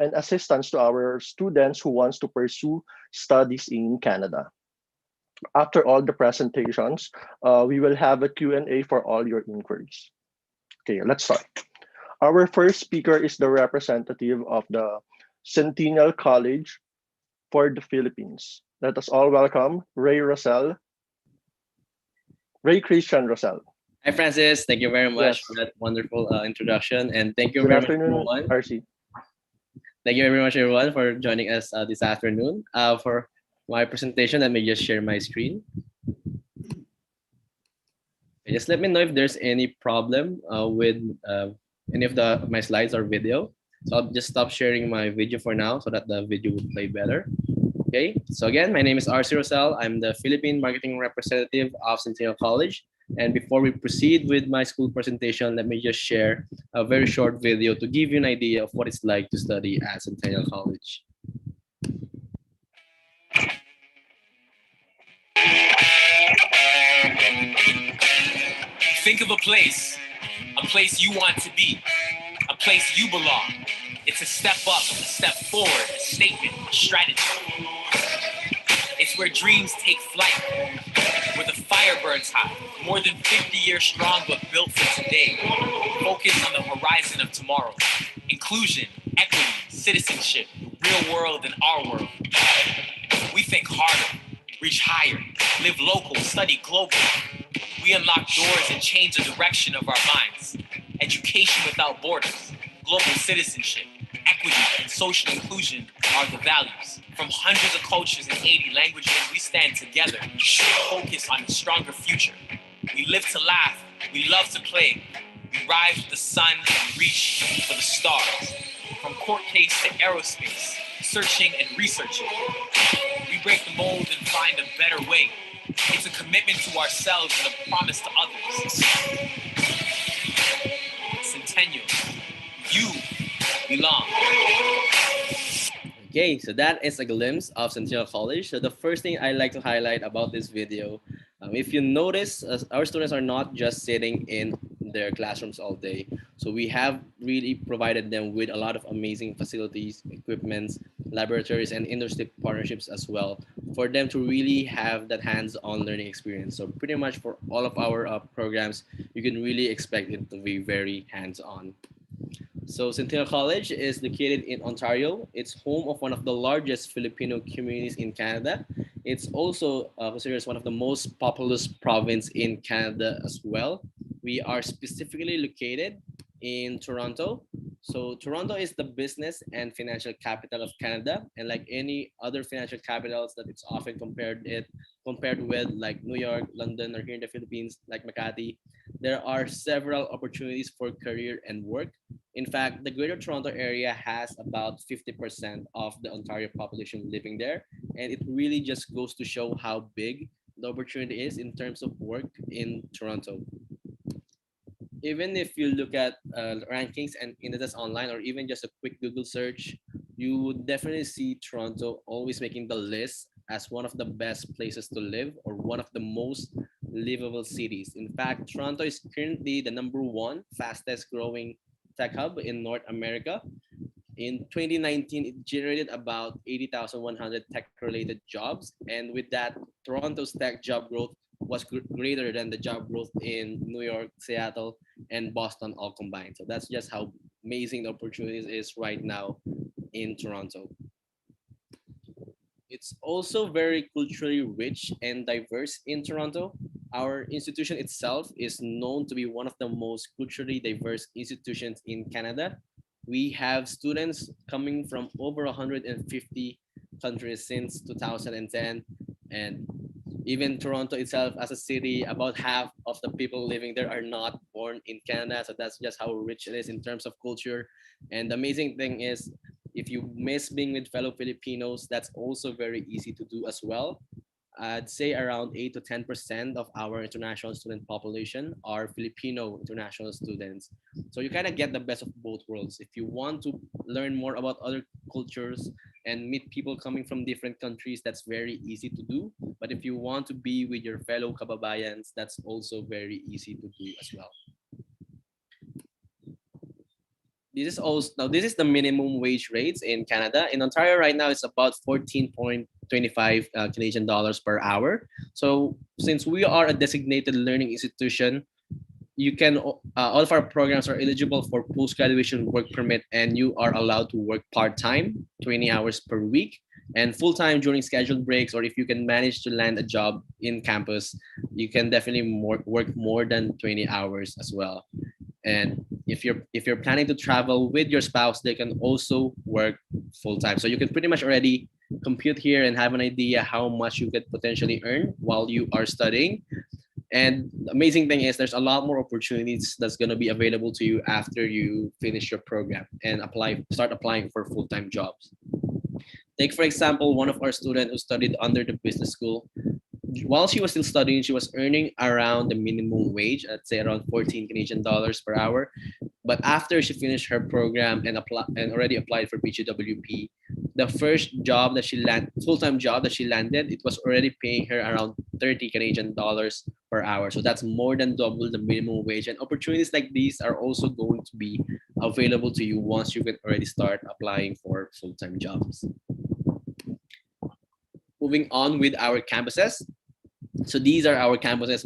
and assistance to our students who wants to pursue studies in Canada. After all the presentations, we will have a Q&A for all your inquiries. Okay, let's start. Our first speaker is the representative of the Centennial College for the Philippines. Let us all welcome Ray Christian Rosell. Hi, Francis. Thank you very much Yes. for that wonderful introduction. And thank you Good very much, afternoon, everyone. RC. Thank you very much, everyone, for joining us this afternoon. For my presentation, let me just share my screen. Just let me know if there's any problem with any of my slides or video. So I'll just stop sharing my video for now so that the video will play better. Okay, so again, my name is RC Rosell. I'm the Philippine Marketing Representative of Centennial College. And before we proceed with my school presentation, let me just share a very short video to give you an idea of what it's like to study at Centennial College. Think of a place you want to be, a place you belong. It's a step up, a step forward, a statement, a strategy. It's where dreams take flight, where the fire burns hot, more than 50 years strong but built for today. Focused on the horizon of tomorrow. Inclusion, equity, citizenship, real world and our world. We think harder, reach higher, live local, study global. We unlock doors and change the direction of our minds. Education without borders, global citizenship, equity, and social inclusion are the values. From hundreds of cultures and 80 languages, we stand together, focused on a stronger future. We live to laugh, we love to play. We rise with the sun and reach for the stars. From court case to aerospace, searching and researching. We break the mold and find a better way. It's a commitment to ourselves and a promise to others. Centennial, you belong. Okay, so that is a glimpse of Centennial College. So the first thing I like to highlight about this video, if you notice, our students are not just sitting in their classrooms all day. So we have really provided them with a lot of amazing facilities, equipments, laboratories, and industry partnerships as well for them to really have that hands-on learning experience. So pretty much for all of our programs, you can really expect it to be very hands-on. So Centennial College is located in Ontario. It's home of one of the largest Filipino communities in Canada. It's also considered as one of the most populous province in Canada as well. We are specifically located in Toronto. So Toronto is the business and financial capital of Canada, and like any other financial capitals that it's often compared with, like New York, London, or here in the Philippines, like Makati, there are several opportunities for career and work. In fact, the Greater Toronto Area has about 50% of the Ontario population living there, and it really just goes to show how big the opportunity is in terms of work in Toronto. Even if you look at rankings and indexes online, or even just a quick Google search, you would definitely see Toronto always making the list as one of the best places to live or one of the most livable cities. In fact, Toronto is currently the #1 fastest growing tech hub in North America. In 2019, it generated about 80,100 tech-related jobs. And with that, Toronto's tech job growth was greater than the job growth in New York, Seattle, and Boston all combined. So that's just how amazing the opportunities is right now in Toronto. It's also very culturally rich and diverse in Toronto. Our institution itself is known to be one of the most culturally diverse institutions in Canada. We have students coming from over 150 countries since 2010, and even Toronto itself as a city, about half of the people living there are not born in Canada. So that's just how rich it is in terms of culture. And the amazing thing is, if you miss being with fellow Filipinos, that's also very easy to do as well. I'd say around 8 to 10% of our international student population are Filipino international students. So you kind of get the best of both worlds. If you want to learn more about other cultures and meet people coming from different countries, that's very easy to do. But if you want to be with your fellow kababayans, that's also very easy to do as well. this is also now this is the minimum wage rates in Canada. In Ontario right now, it's about 14.25 Canadian dollars per hour. So since we are a designated learning institution, you can all of our programs are eligible for post-graduation work permit, and you are allowed to work part-time 20 hours per week and full-time during scheduled breaks, or if you can manage to land a job in campus, you can definitely work more than 20 hours as well. And if you're planning to travel with your spouse, they can also work full-time. So you can pretty much already compute here and have an idea how much you could potentially earn while you are studying. And the amazing thing is there's a lot more opportunities that's going to be available to you after you finish your program and start applying for full-time jobs. Take, for example, one of our students who studied under the business school. While she was still studying, she was earning around the minimum wage, I'd say around 14 Canadian dollars per hour. But after she finished her program and already applied for PGWP, the first job that she full-time job that she landed, it was already paying her around 30 Canadian dollars per hour. So that's more than double the minimum wage. And opportunities like these are also going to be available to you once you can already start applying for full-time jobs. Moving on with our campuses. So these are our campuses.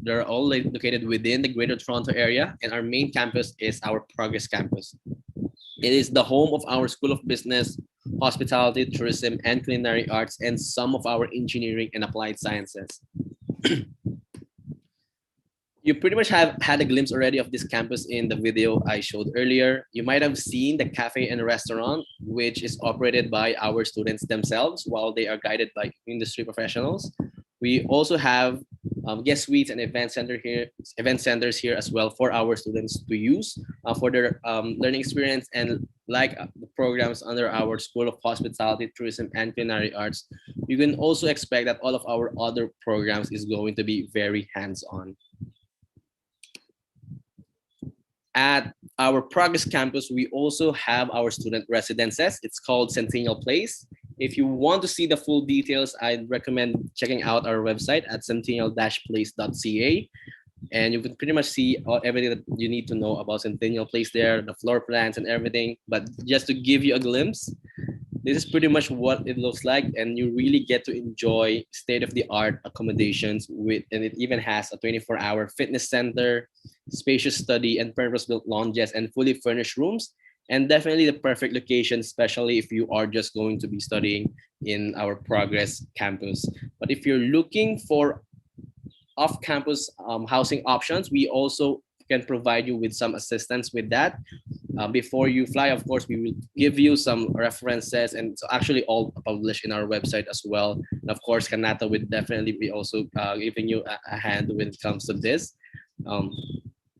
They're all located within the Greater Toronto area, and our main campus is our Progress campus. It is the home of our School of Business, Hospitality, Tourism, and Culinary Arts, and some of our engineering and applied sciences. You pretty much have had a glimpse already of this campus in the video I showed earlier. You might have seen the cafe and restaurant, which is operated by our students themselves while they are guided by industry professionals. We also have guest suites and event centers here as well for our students to use for their learning experience. And like the programs under our School of Hospitality, Tourism, and Culinary Arts, you can also expect that all of our other programs is going to be very hands-on. At our Progress campus, we also have our student residences. It's called Centennial Place. If you want to see the full details, I'd recommend checking out our website at centennial-place.ca. And you can pretty much see everything that you need to know about Centennial Place there, the floor plans and everything. But just to give you a glimpse, this is pretty much what it looks like, and you really get to enjoy state-of-the-art accommodations and it even has a 24-hour fitness center, spacious study and purpose-built lounges, and fully furnished rooms. And definitely the perfect location, especially if you are just going to be studying in our Progress campus. But if you're looking for off-campus housing options, we also can provide you with some assistance with that. Before you fly, of course, we will give you some references, and it's actually all published in our website as well. And of course, Kanata would definitely be also giving you a hand when it comes to this.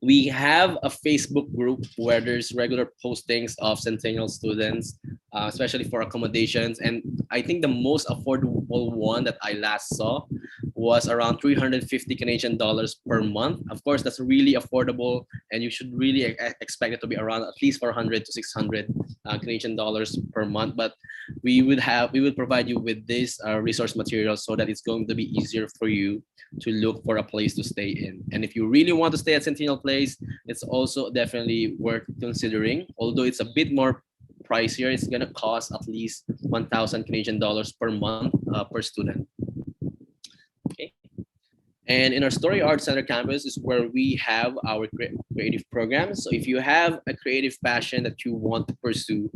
We have a Facebook group where there's regular postings of Centennial students, especially for accommodations. And I think the most affordable one that I last saw was around 350 Canadian dollars per month. Of course, that's really affordable, and you should really expect it to be around at least 400 to 600 Canadian dollars per month. But we will provide you with this resource material so that it's going to be easier for you to look for a place to stay in. And if you really want to stay at Centennial Place, it's also definitely worth considering. Although it's a bit more pricier, it's gonna cost at least 1,000 Canadian dollars per month per student. Okay. And in our Story Arts Center campus is where we have our creative programs. So if you have a creative passion that you want to pursue,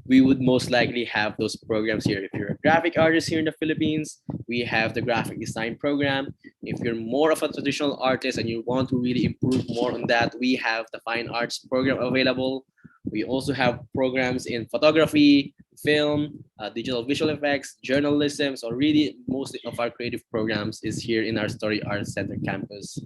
we would most likely have those programs here. If you're a graphic artist here in the Philippines, we have the graphic design program. If you're more of a traditional artist and you want to really improve more on that, we have the fine arts program available. We also have programs in photography, film, digital visual effects, journalism. So really most of our creative programs is here in our Story Arts Center campus.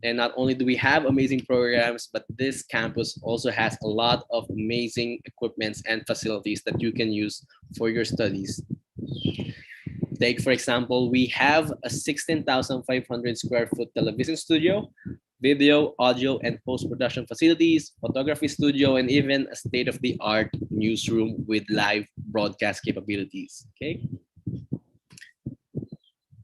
And not only do we have amazing programs, but this campus also has a lot of amazing equipments and facilities that you can use for your studies. Take, for example, we have a 16,500 square foot television studio, video, audio, and post-production facilities, photography studio, and even a state-of-the-art newsroom with live broadcast capabilities. Okay.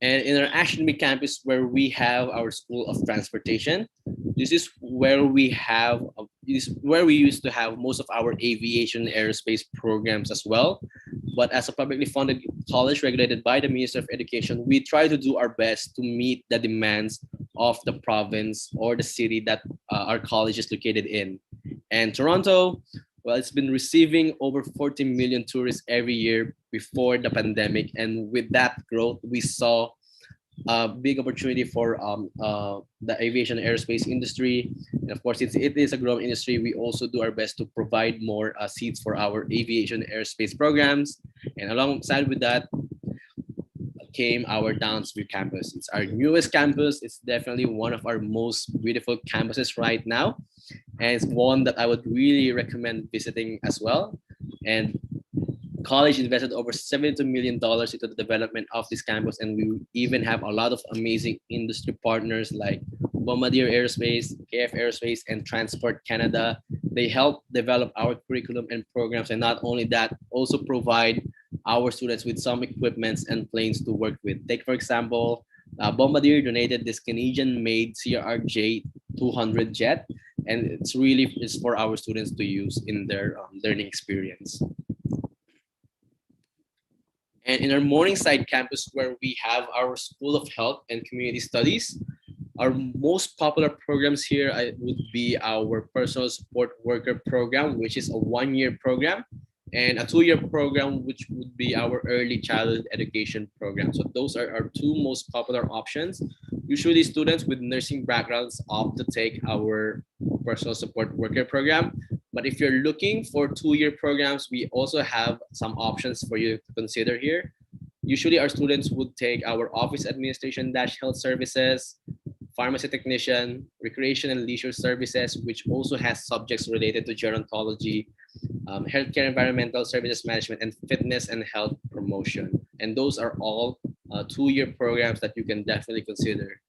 And in our Academy campus, where we have our School of Transportation, this is where we have is where we used to have most of our aviation and aerospace programs as well. But as a publicly funded college regulated by the Minister of Education, we try to do our best to meet the demands of the province or the city that our college is located in. And Toronto, well, it's been receiving over 40 million tourists every year before the pandemic. And with that growth, we saw a big opportunity for the aviation and aerospace industry. And of course, since it is a growing industry, we also do our best to provide more seats for our aviation and aerospace programs. And alongside with that came our Townsville campus. It's our newest campus. It's definitely one of our most beautiful campuses right now. And it's one that I would really recommend visiting as well. And college invested over $72 million into the development of this campus, and we even have a lot of amazing industry partners like Bombardier Aerospace, KF Aerospace, and Transport Canada. They help develop our curriculum and programs, and not only that, also provide our students with some equipments and planes to work with. Take, for example, Bombardier donated this Canadian-made CRJ 200 jet, and it's for our students to use in their learning experience. And in our Morningside campus, where we have our School of Health and Community Studies, our most popular programs here would be our Personal Support Worker program, which is a 1-year program, and a 2-year program, which would be our Early Childhood Education program. So those are our two most popular options. Usually students with nursing backgrounds opt to take our Personal Support Worker program. But if you're looking for 2-year programs, we also have some options for you to consider here. Usually our students would take our Office Administration - Health Services, Pharmacy Technician, Recreation and Leisure Services, which also has subjects related to gerontology, Healthcare Environmental Services Management, and Fitness and Health Promotion. And those are all 2-year programs that you can definitely consider.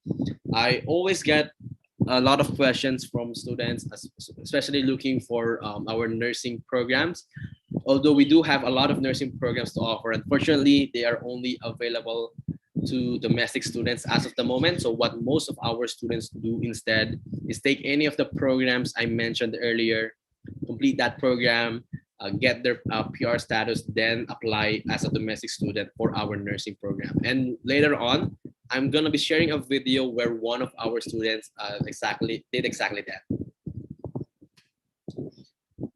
I always get a lot of questions from students, especially looking for our nursing programs. Although we do have a lot of nursing programs to offer, unfortunately, they are only available to domestic students as of the moment. So what most of our students do instead is take any of the programs I mentioned earlier, complete that program, get their PR status, then apply as a domestic student for our nursing program. And later on, I'm gonna be sharing a video where one of our students did exactly that.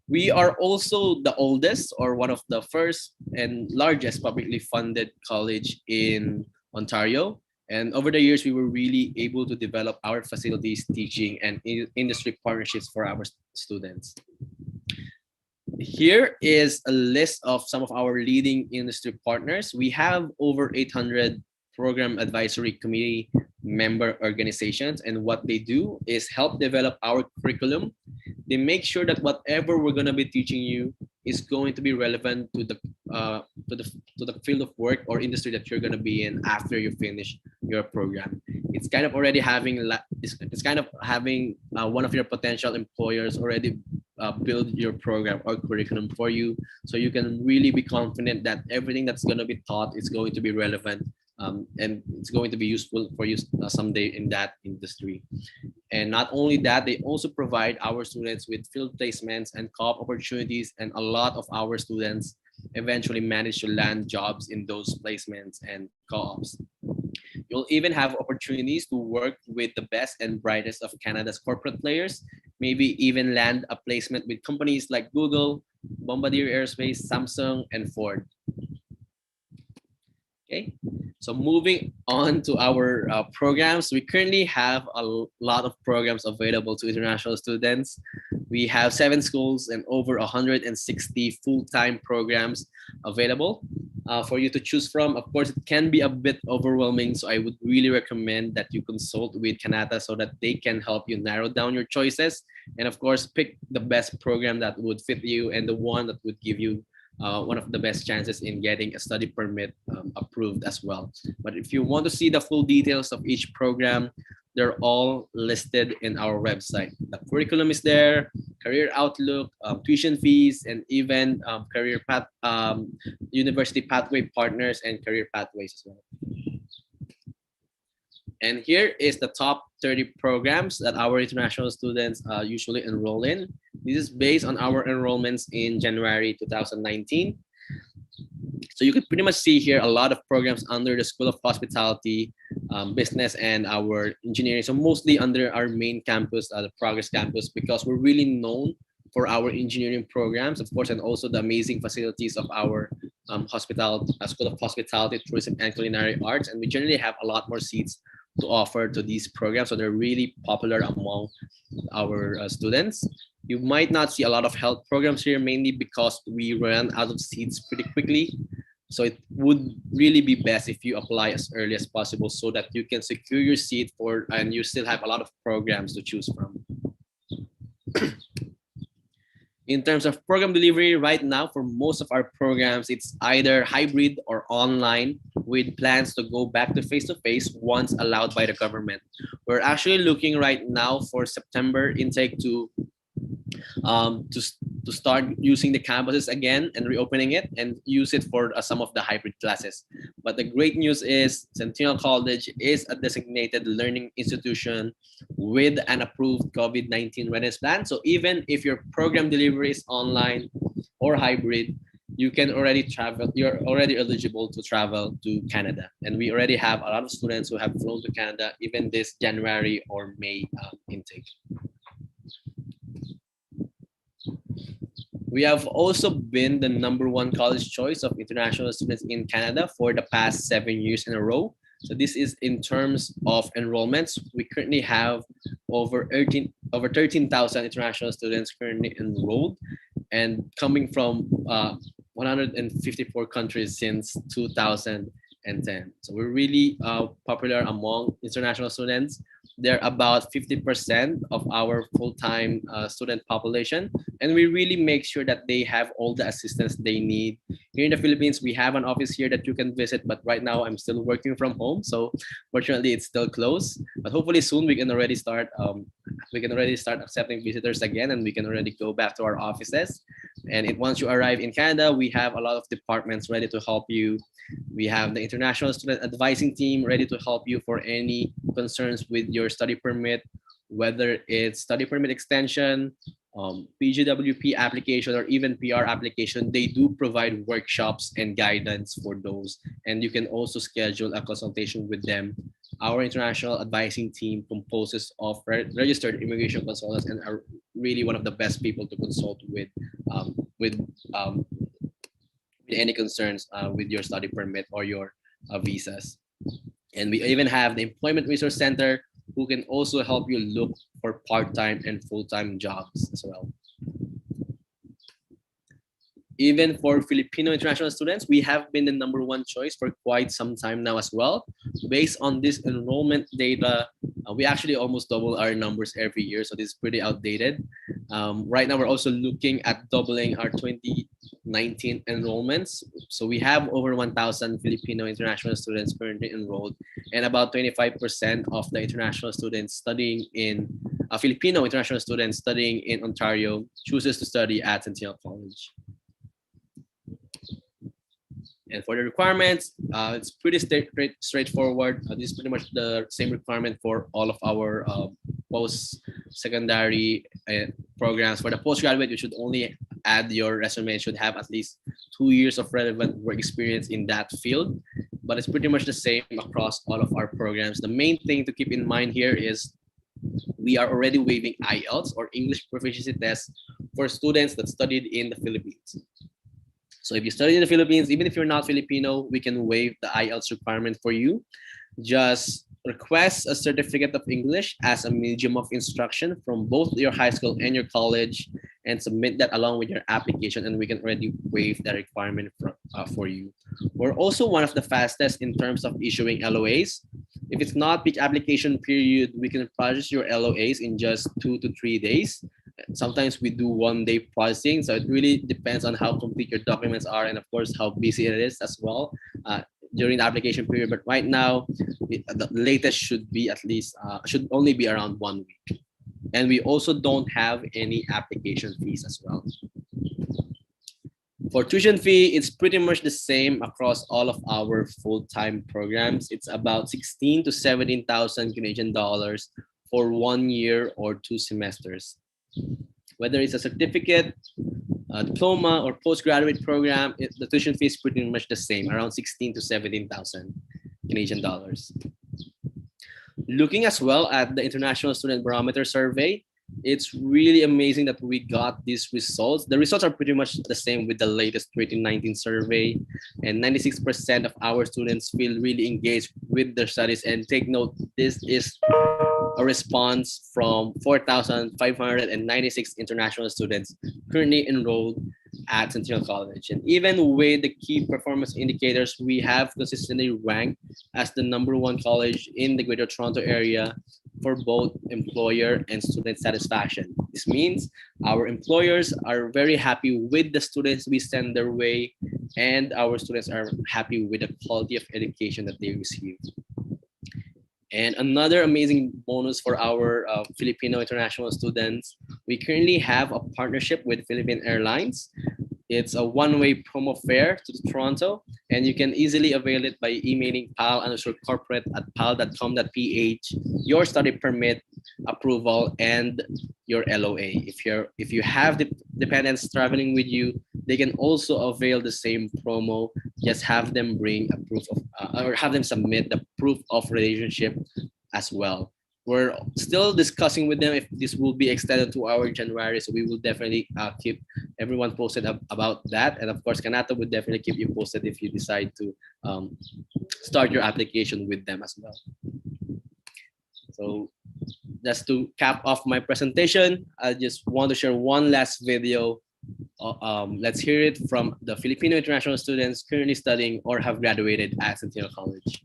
We are also the oldest or one of the first and largest publicly funded college in Ontario. And over the years, we were really able to develop our facilities, teaching, and industry partnerships for our students. Here is a list of some of our leading industry partners. We have over 800 program advisory committee member organizations, and what they do is help develop our curriculum. They make sure that whatever we're going to be teaching you is going to be relevant to the field of work or industry that you're going to be in after you finish your program. It's kind of already having one of your potential employers already build your program or curriculum for you, so you can really be confident that everything that's going to be taught is going to be relevant, and it's going to be useful for you someday in that industry. And not only that, they also provide our students with field placements and co-op opportunities, and a lot of our students eventually manage to land jobs in those placements and co-ops. You'll even have opportunities to work with the best and brightest of Canada's corporate players, maybe even land a placement with companies like Google, Bombardier Aerospace, Samsung, and Ford. Okay, so moving on to our programs, we currently have a lot of programs available to international students. We have 7 schools and over 160 full-time programs available for you to choose from. Of course, it can be a bit overwhelming, so I would really recommend that you consult with Kanata so that they can help you narrow down your choices, and of course, pick the best program that would fit you and the one that would give you one of the best chances in getting a study permit approved as well. But if you want to see the full details of each program, they're all listed in our website. The curriculum is there, career outlook, tuition fees, and even career path, university pathway partners and career pathways as well. And here is the top 30 programs that our international students usually enroll in. This is based on our enrollments in January 2019. So you could pretty much see here a lot of programs under the School of Hospitality, Business, and our engineering. So mostly under our main campus, the Progress campus, because we're really known for our engineering programs, of course, and also the amazing facilities of our School of Hospitality, Tourism, and Culinary Arts. And we generally have a lot more seats to offer to these programs. So they're really popular among our students. You might not see a lot of health programs here, mainly because we ran out of seats pretty quickly. So it would really be best if you apply as early as possible so that you can secure your seat for, and you still have a lot of programs to choose from. In terms of program delivery, right now for most of our programs, it's either hybrid or online, with plans to go back to face-to-face once allowed by the government. We're actually looking right now for September intake to start using the campuses again and reopening it and use it for some of the hybrid classes. But the great news is Centennial College is a designated learning institution with an approved COVID-19 readiness plan. So even if your program delivery is online or hybrid, you can already travel. You're already eligible to travel to Canada. And we already have a lot of students who have flown to Canada even this January or May intake. We have also been the #1 college choice of international students in Canada for the past 7 years in a row. So this is in terms of enrollments. We currently have over 13,000 international students currently enrolled, and coming from 154 countries since 2010. So we're really popular among international students. They're about 50% of our full-time student population, and we really make sure that they have all the assistance they need. Here in the Philippines, we have an office here that you can visit, but right now I'm still working from home, so fortunately it's still closed. But hopefully soon we can already start accepting visitors again, and we can already go back to our offices. And once you arrive in Canada, we have a lot of departments ready to help you. We have the international student advising team ready to help you for any concerns with your study permit, whether it's study permit extension, PGWP application, or even PR application. They do provide workshops and guidance for those. And you can also schedule a consultation with them. Our international advising team composes of registered immigration consultants and are really one of the best people to consult with any concerns with your study permit or your visas. And we even have the Employment Resource Center, who can also help you look for part-time and full-time jobs as well. Even for Filipino international students, we have been the #1 choice for quite some time now as well. Based on this enrollment data, we actually almost double our numbers every year, so this is pretty outdated. Right now, we're also looking at doubling our 2019 enrollments. So we have over 1,000 Filipino international students currently enrolled, and about 25% of the international students studying in Filipino international students studying in Ontario chooses to study at Centennial College. And for the requirements, it's pretty straightforward. This is pretty much the same requirement for all of our post-secondary programs. For the postgraduate, you should only add your resume. It should have at least 2 years of relevant work experience in that field. But it's pretty much the same across all of our programs. The main thing to keep in mind here is we are already waiving IELTS, or English proficiency test, for students that studied in the Philippines. So if you study in the Philippines, even if you're not Filipino, we can waive the IELTS requirement for you. Just request a certificate of English as a medium of instruction from both your high school and your college, and submit that along with your application, and we can already waive that requirement for you. We're also one of the fastest in terms of issuing LOAs. If it's not peak application period, we can process your LOAs in just 2 to 3 days. Sometimes we do 1-day processing, so it really depends on how complete your documents are, and of course how busy it is as well during the application period. But right now, the latest should be at least should only be around 1 week, and we also don't have any application fees as well. For tuition fee, it's pretty much the same across all of our full-time programs. It's about 16 to 17,000 Canadian dollars for 1 year or 2 semesters. Whether it's a certificate, a diploma, or postgraduate program, the tuition fee is pretty much the same, around 16 to 17,000 Canadian dollars. Looking as well at the International Student Barometer Survey, it's really amazing that we got these results. The results are pretty much the same with the latest 2019 survey, and 96% of our students feel really engaged with their studies. And take note, this is a response from 4,596 international students currently enrolled at Centennial College. And even with the key performance indicators, we have consistently ranked as the #1 college in the Greater Toronto area for both employer and student satisfaction. This means our employers are very happy with the students we send their way, and our students are happy with the quality of education that they receive. And another amazing bonus for our Filipino international students, we currently have a partnership with Philippine Airlines. It's a one-way promo fare to Toronto, and you can easily avail it by emailing pal_corporate@pal.com.ph, your study permit approval, and your LOA. If you have the dependents traveling with you, they can also avail the same promo. Just have them bring a proof of, or have them submit the proof of relationship as well. We're still discussing with them if this will be extended to our January, so we will definitely keep everyone posted about that. And of course, Kanata would definitely keep you posted if you decide to start your application with them as well. So just to cap off my presentation, I just want to share one last video. Let's hear it from the Filipino international students currently studying or have graduated at Centennial College.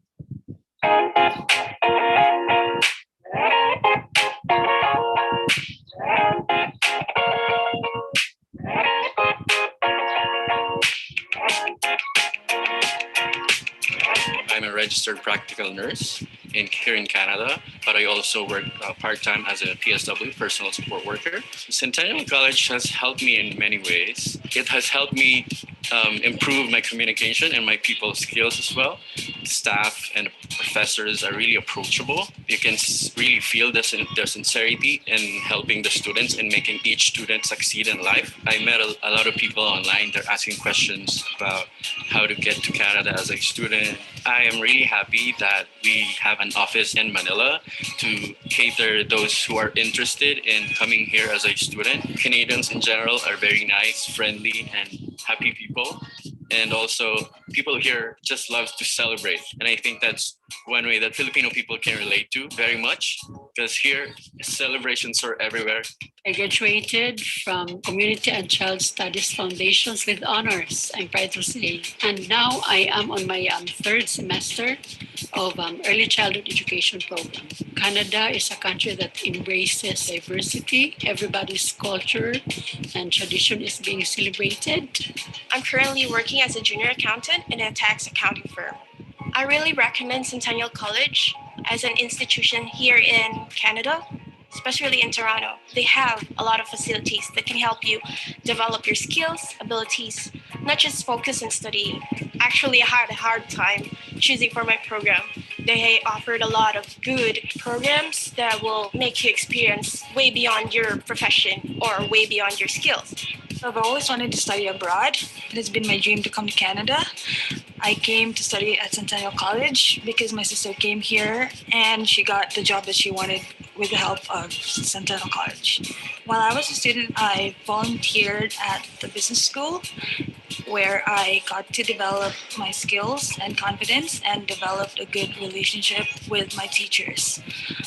I'm a registered practical nurse here in Canada, but I also work part-time as a PSW, personal support worker. Centennial College has helped me in many ways. It has helped me improve my communication and my people skills as well. Staff and professors are really approachable. You can really feel their sincerity in helping the students and making each student succeed in life. I met a lot of people online. They're asking questions about how to get to Canada as a student. I am really happy that we have an office in Manila to cater those who are interested in coming here as a student. Canadians in general are very nice, friendly, and happy people. And also, people here just love to celebrate. And I think that's one way that Filipino people can relate to very much, because here, celebrations are everywhere. I graduated from Community and Child Studies Foundations with honors, I'm proud to say. And now I am on my third semester of early childhood education program. Canada is a country that embraces diversity. Everybody's culture and tradition is being celebrated. I'm currently working as a junior accountant in a tax accounting firm. I really recommend Centennial College as an institution here in Canada, especially in Toronto. They have a lot of facilities that can help you develop your skills, abilities, not just focus on studying. Actually, I had a hard time choosing for my program. They offered a lot of good programs that will make you experience way beyond your profession or way beyond your skills. I've always wanted to study abroad. It has been my dream to come to Canada. I came to study at Centennial College because my sister came here and she got the job that she wanted with the help of Centennial College. While I was a student, I volunteered at the business school where I got to develop my skills and confidence and developed a good relationship with my teachers.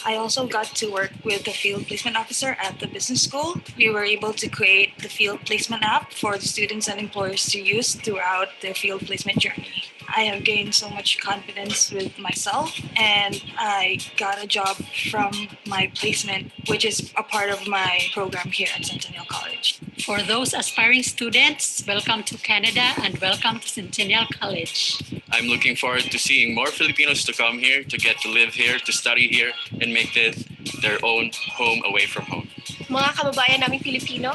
I also got to work with the field placement officer at the business school. We were able to create the field placement app for the students and employers to use throughout their field placement journey. I have gained so much confidence with myself, and I got a job from my placement, which is a part of my program here at Centennial College. For those aspiring students, welcome to Canada and welcome to Centennial College. I'm looking forward to seeing more Filipinos to come here, to get to live here, to study here, and make it their own home away from home. Mga kababayan naming Pilipino,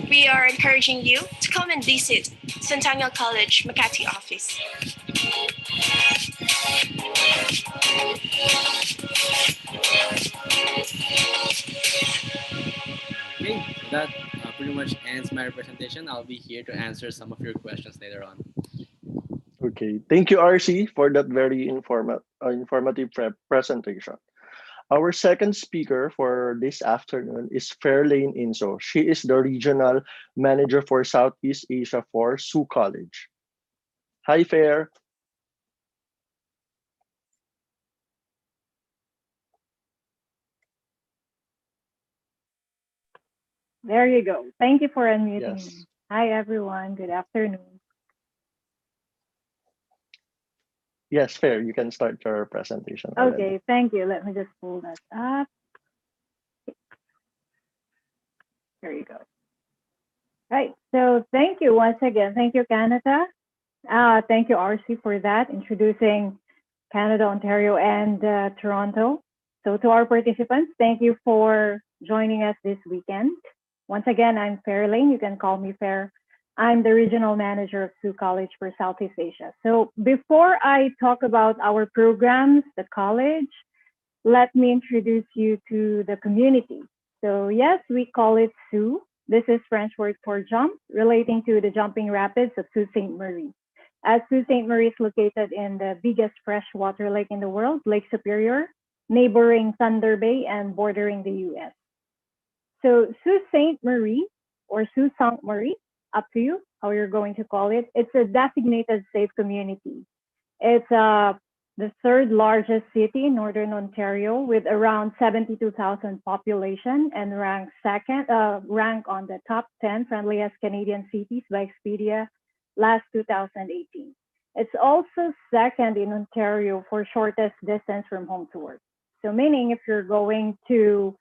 we are encouraging you to come and visit Centennial College Makati office. Okay, so that pretty much ends my presentation. I'll be here to answer some of your questions later on. Okay, thank you, RC, for that very informative presentation. Our second speaker for this afternoon is Fairlane Inso. She is the Regional Manager for Southeast Asia for Sioux College. Hi, Fair. There you go. Thank you for unmuting Yes. me. Hi, everyone. Good afternoon. Yes, Fair. You can start your presentation already. Okay, thank you. Let me just pull that up. There you go. Right. So thank you once again. Thank you, Kanata. Thank you, RC, for that, introducing Canada, Ontario, and Toronto. So to our participants, thank you for joining us this weekend. Once again, I'm Fairlane. You can call me Fair. I'm the Regional Manager of Sioux College for Southeast Asia. So before I talk about our programs, the college, let me introduce you to the community. So yes, we call it Sioux. This is French word for jump, relating to the jumping rapids of Sault Ste. Marie. As Sault Ste. Marie is located in the biggest freshwater lake in the world, Lake Superior, neighboring Thunder Bay and bordering the US. So Sault Ste. Marie or Sault Ste. Marie, up to you how you're going to call it. It's a designated safe community. It's the third largest city in Northern Ontario with around 72,000 population and rank on the top 10 friendliest Canadian cities by Expedia last 2018. It's also second in Ontario for shortest distance from home to work. So meaning if you're going to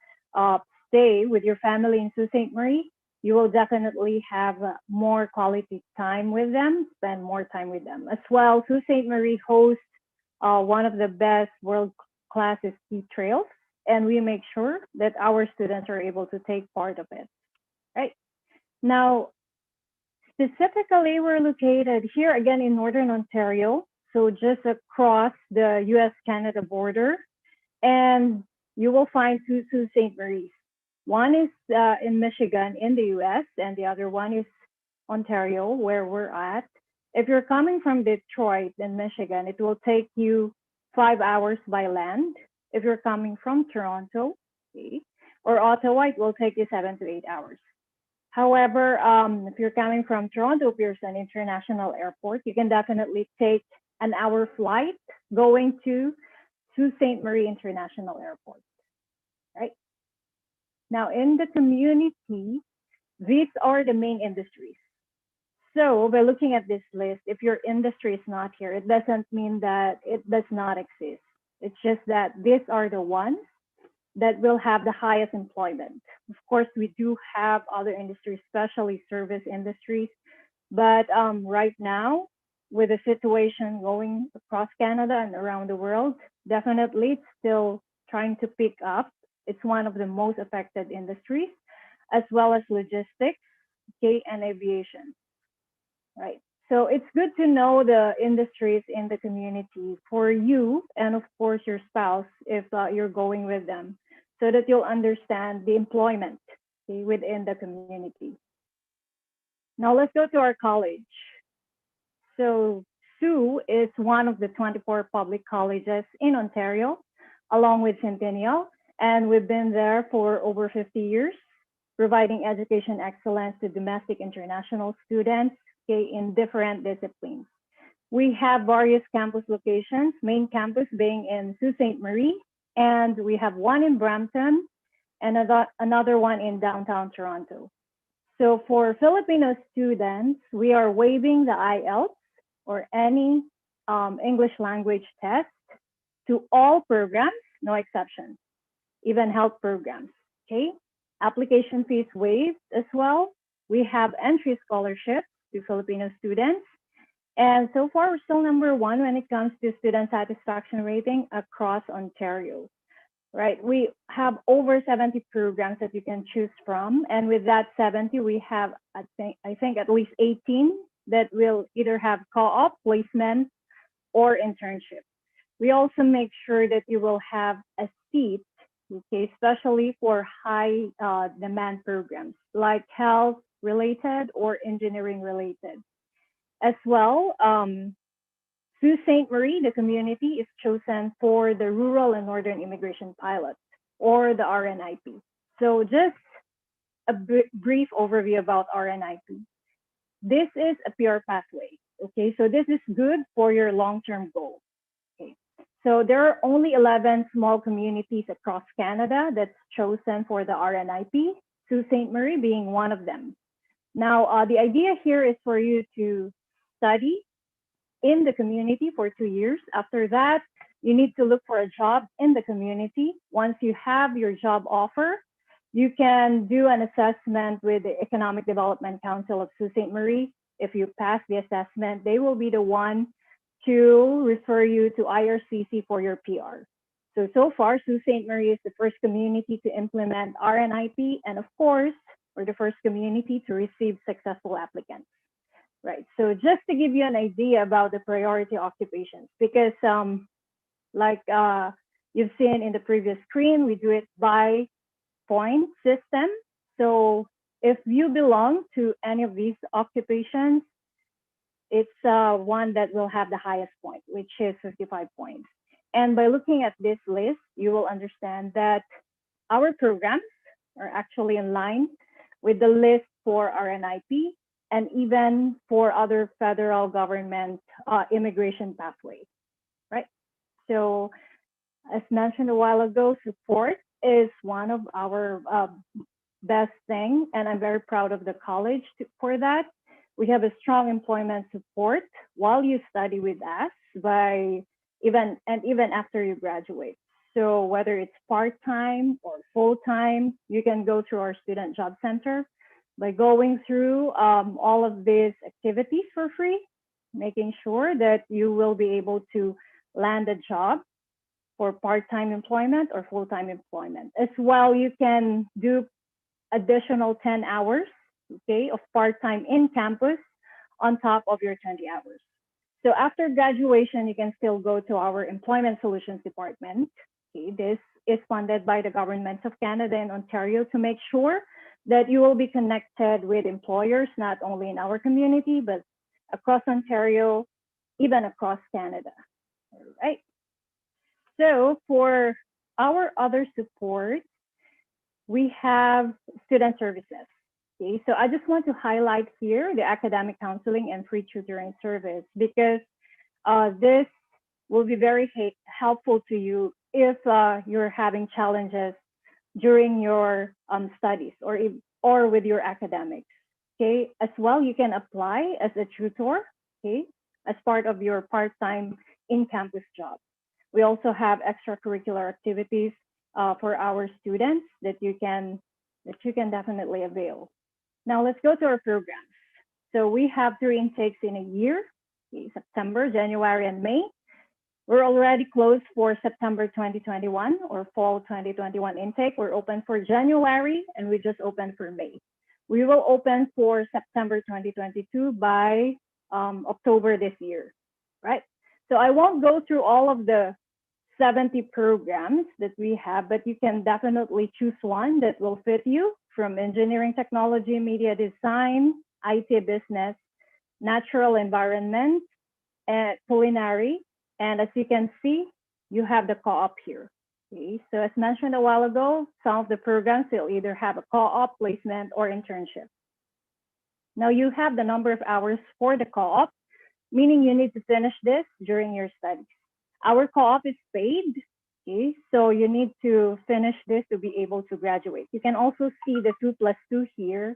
stay with your family in Sault Ste. Marie, you will definitely have more quality time with them, spend more time with them. As well, Sault Ste. Marie hosts one of the best world-class ski trails, and we make sure that our students are able to take part of it, right? Now, specifically, we're located here again in Northern Ontario, so just across the US-Canada border, and you will find two Sault Ste. Maries. One is in Michigan in the US, and the other one is Ontario, where we're at. If you're coming from Detroit in Michigan, it will take you 5 hours by land. If you're coming from Toronto, okay, or Ottawa, it will take you 7 to 8 hours. However, if you're coming from Toronto Pearson International Airport, you can definitely take an hour flight going to Sault Ste. Marie International Airport, right? Now, in the community, these are the main industries. So by looking at this list, if your industry is not here, it doesn't mean that it does not exist. It's just that these are the ones that will have the highest employment. Of course, we do have other industries, especially service industries. But right now, with the situation going across Canada and around the world, definitely it's still trying to pick up. It's one of the most affected industries, as well as logistics, okay, and aviation. Right. So it's good to know the industries in the community for you and of course your spouse if you're going with them so that you'll understand the employment, okay, within the community. Now let's go to our college. So Sioux is one of the 24 public colleges in Ontario, along with Centennial, and we've been there for over 50 years, providing education excellence to domestic international students, okay, in different disciplines. We have various campus locations, main campus being in Sault Ste. Marie, and we have one in Brampton and another one in downtown Toronto. So for Filipino students, we are waiving the IELTS or any English language test to all programs, no exceptions, even health programs, okay? Application fees waived as well. We have entry scholarships to Filipino students. And so far, we're still number one when it comes to student satisfaction rating across Ontario. right? We have over 70 programs that you can choose from. And with that 70, we have, I think at least 18 that will either have co-op, placement, or internship. We also make sure that you will have a seat, okay, especially for high demand programs like health related or engineering related. As well, Sault Ste. Marie, the community, is chosen for the Rural and Northern Immigration Pilot, or the RNIP. So just a brief overview about RNIP. This is a PR pathway, okay? So this is good for your long-term goal, okay? So there are only 11 small communities across Canada that's chosen for the RNIP, Sault Ste. Marie being one of them. Now, the idea here is for you to study in the community for 2 years. After that, you need to look for a job in the community. Once you have your job offer, you can do an assessment with the Economic Development Council of Sault Ste. Marie. If you pass the assessment, they will be the one to refer you to IRCC for your PR. So far, Sault Ste. Marie is the first community to implement RNIP, and of course, we're the first community to receive successful applicants. Right, so just to give you an idea about the priority occupations, because like you've seen in the previous screen, we do it by point system. So if you belong to any of these occupations, it's one that will have the highest point, which is 55 points. And by looking at this list, you will understand that our programs are actually in line with the list for RNIP and even for other federal government immigration pathways, right? So as mentioned a while ago, support is one of our best thing, and I'm very proud of the college for that. We have a strong employment support while you study with us by even after you graduate. So whether it's part-time or full-time, you can go through our student job center by going through all of these activities for free, making sure that you will be able to land a job for part-time employment or full-time employment. As well, you can do additional 10 hours, okay, of part-time in campus on top of your 20 hours. So after graduation, you can still go to our Employment Solutions Department. Okay, this is funded by the governments of Canada and Ontario to make sure that you will be connected with employers, not only in our community, but across Ontario, even across Canada, all right? So for our other support, we have student services. Okay, so I just want to highlight here the academic counseling and free tutoring service, because this will be very helpful to you if you're having challenges during your studies or with your academics. Okay, as well, you can apply as a tutor, okay, as part of your part-time in-campus job. We also have extracurricular activities for our students that you can definitely avail. Now let's go to our programs. So we have 3 intakes in a year, okay, September, January, and May. We're already closed for September 2021 or fall 2021 intake. We're open for January, and we just opened for May. We will open for September 2022 by October this year, right? So I won't go through all of the 70 programs that we have, but you can definitely choose one that will fit you, from engineering technology, media design, IT business, natural environment, and culinary. And as you can see, you have the co-op here. Okay, so as mentioned a while ago, some of the programs will either have a co-op, placement, or internship. Now you have the number of hours for the co-op, meaning you need to finish this during your studies. Our co-op is paid, okay, so you need to finish this to be able to graduate. You can also see the 2+2 here.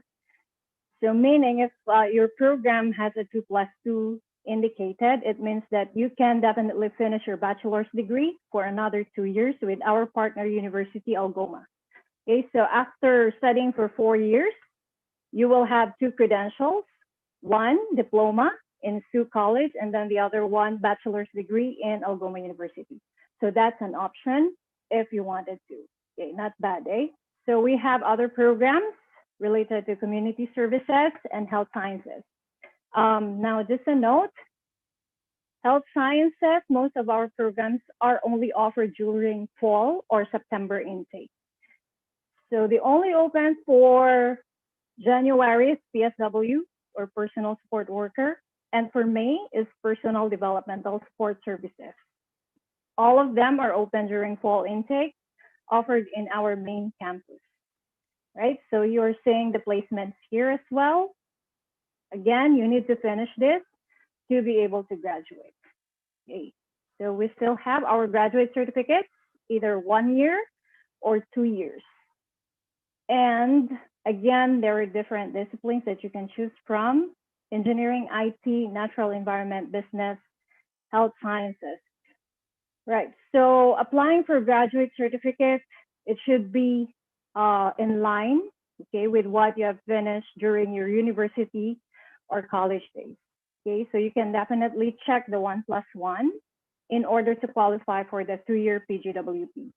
So meaning if your program has a 2+2 indicated, it means that you can definitely finish your bachelor's degree for another 2 years with our partner university, Algoma. Okay, so after studying for 4 years, you will have 2 credentials, one diploma in Sioux College, and then the other one bachelor's degree in Algoma University. So that's an option if you wanted to. Okay, not bad, eh? So we have other programs related to community services and health sciences. Now, just a note, health sciences, most of our programs are only offered during fall or September intake. So the only open for January is PSW or personal support worker, and for May is personal developmental support services. All of them are open during fall intake, offered in our main campus, right? So you're seeing the placements here as well. Again, you need to finish this to be able to graduate. Okay. So we still have our graduate certificates, either 1 year or 2 years. And again, there are different disciplines that you can choose from: engineering, IT, natural environment, business, health sciences. Right, so applying for graduate certificate, it should be in line, okay, with what you have finished during your university or college days. Okay, so you can definitely check the 1+1 in order to qualify for the 2-year PGWP.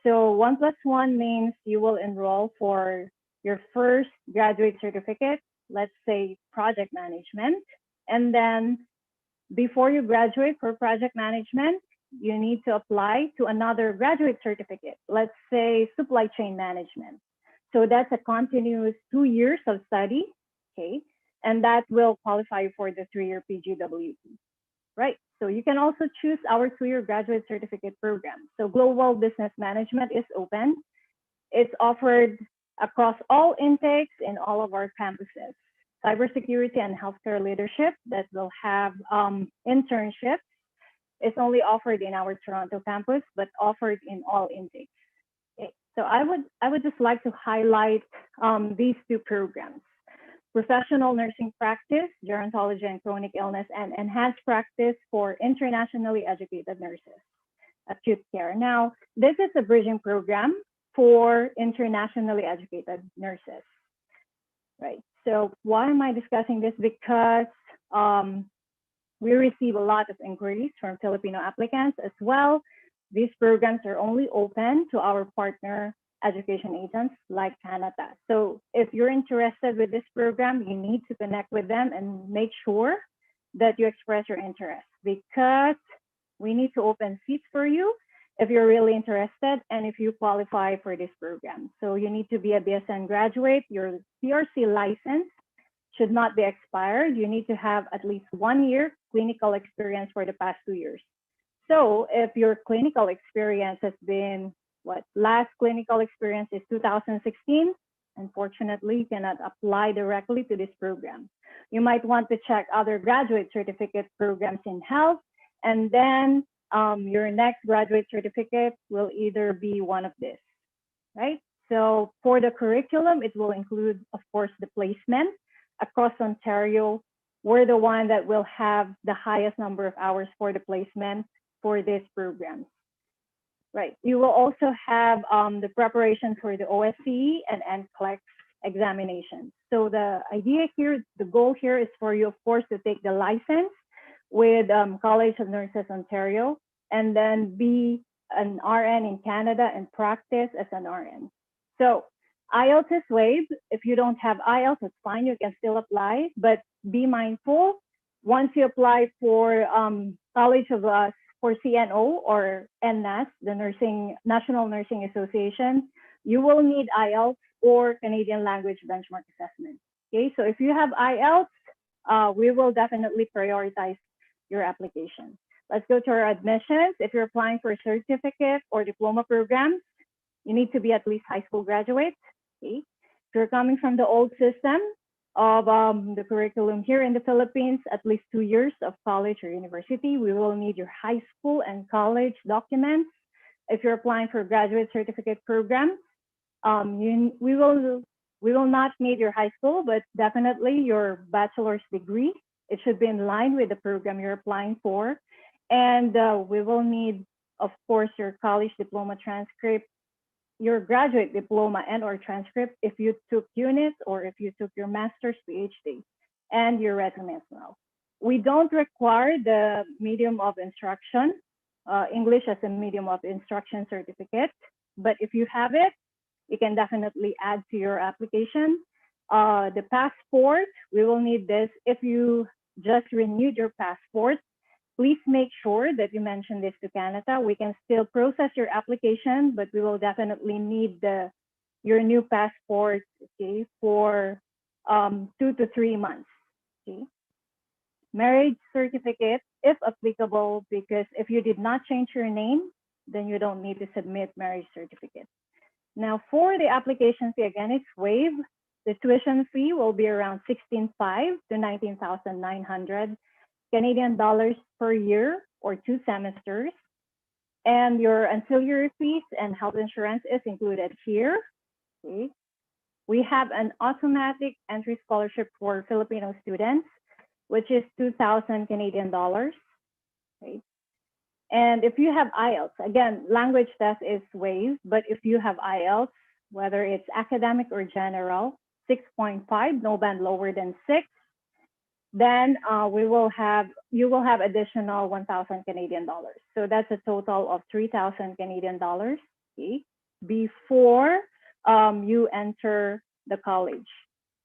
So 1+1 means you will enroll for your first graduate certificate, let's say project management. And then before you graduate for project management, you need to apply to another graduate certificate, let's say supply chain management. So that's a continuous 2 years of study, okay? And that will qualify you for the 3-year PGWP, right? So you can also choose our 2-year graduate certificate program. So global business management is open. It's offered across all intakes in all of our campuses. Cybersecurity and healthcare leadership that will have internships. It's only offered in our Toronto campus, but offered in all intakes. Okay. So I would just like to highlight these 2 programs: professional nursing practice, gerontology and chronic illness, and enhanced practice for internationally educated nurses, acute care. Now, this is a bridging program for internationally educated nurses, right? So why am I discussing this? Because we receive a lot of inquiries from Filipino applicants as well. These programs are only open to our partner education agents like Kanata. So if you're interested with this program, you need to connect with them and make sure that you express your interest, because we need to open seats for you if you're really interested and if you qualify for this program. So you need to be a BSN graduate. Your CRC license should not be expired. You need to have at least 1 year clinical experience for the past 2 years. So if your clinical experience has been, last clinical experience is 2016, unfortunately, you cannot apply directly to this program. You might want to check other graduate certificate programs in health, and then your next graduate certificate will either be one of this, right? So for the curriculum, it will include, of course, the placement across Ontario. We're the one that will have the highest number of hours for the placement for this program. Right. You will also have the preparation for the OSCE and NCLEX examinations. So the idea here, the goal here is for you, of course, to take the license with College of Nurses Ontario, and then be an RN in Canada and practice as an RN. So IELTS is waived. If you don't have IELTS, it's fine. You can still apply, but be mindful. Once you apply for College of for CNO or NNAS, the National Nursing Association, you will need IELTS or Canadian Language Benchmark Assessment. Okay, so if you have IELTS, we will definitely prioritize your application. Let's go to our admissions. If you're applying for a certificate or diploma programs, you need to be at least high school graduate. Okay. If you're coming from the old system of the curriculum here in the Philippines, at least 2 years of college or university, we will need your high school and college documents. If you're applying for a graduate certificate program, we will not need your high school, but definitely your bachelor's degree. It should be in line with the program you're applying for. And we will need, of course, your college diploma transcript, your graduate diploma and or transcript if you took units or if you took your master's, PhD, and your resume as well. We don't require the medium of instruction English as a medium of instruction certificate. But if you have it, you can definitely add to your application. The passport, we will need this. If you just renewed your passport, please make sure that you mention this to Canada. We can still process your application, but we will definitely need your new passport, okay, for 2 to 3 months. Okay. Marriage certificate, if applicable, because if you did not change your name, then you don't need to submit marriage certificate. Now, for the application fee, again, it's waived. The tuition fee will be around 16,500 to 19,900 Canadian dollars per year or 2 semesters. And your ancillary fees and health insurance is included here. Okay. We have an automatic entry scholarship for Filipino students, which is 2,000 Canadian dollars. Right? And if you have IELTS, again, language test is waived, but if you have IELTS, whether it's academic or general, 6.5, no band lower than 6, then you will have additional 1,000 Canadian dollars. So that's a total of 3,000 Canadian dollars, okay, before you enter the college.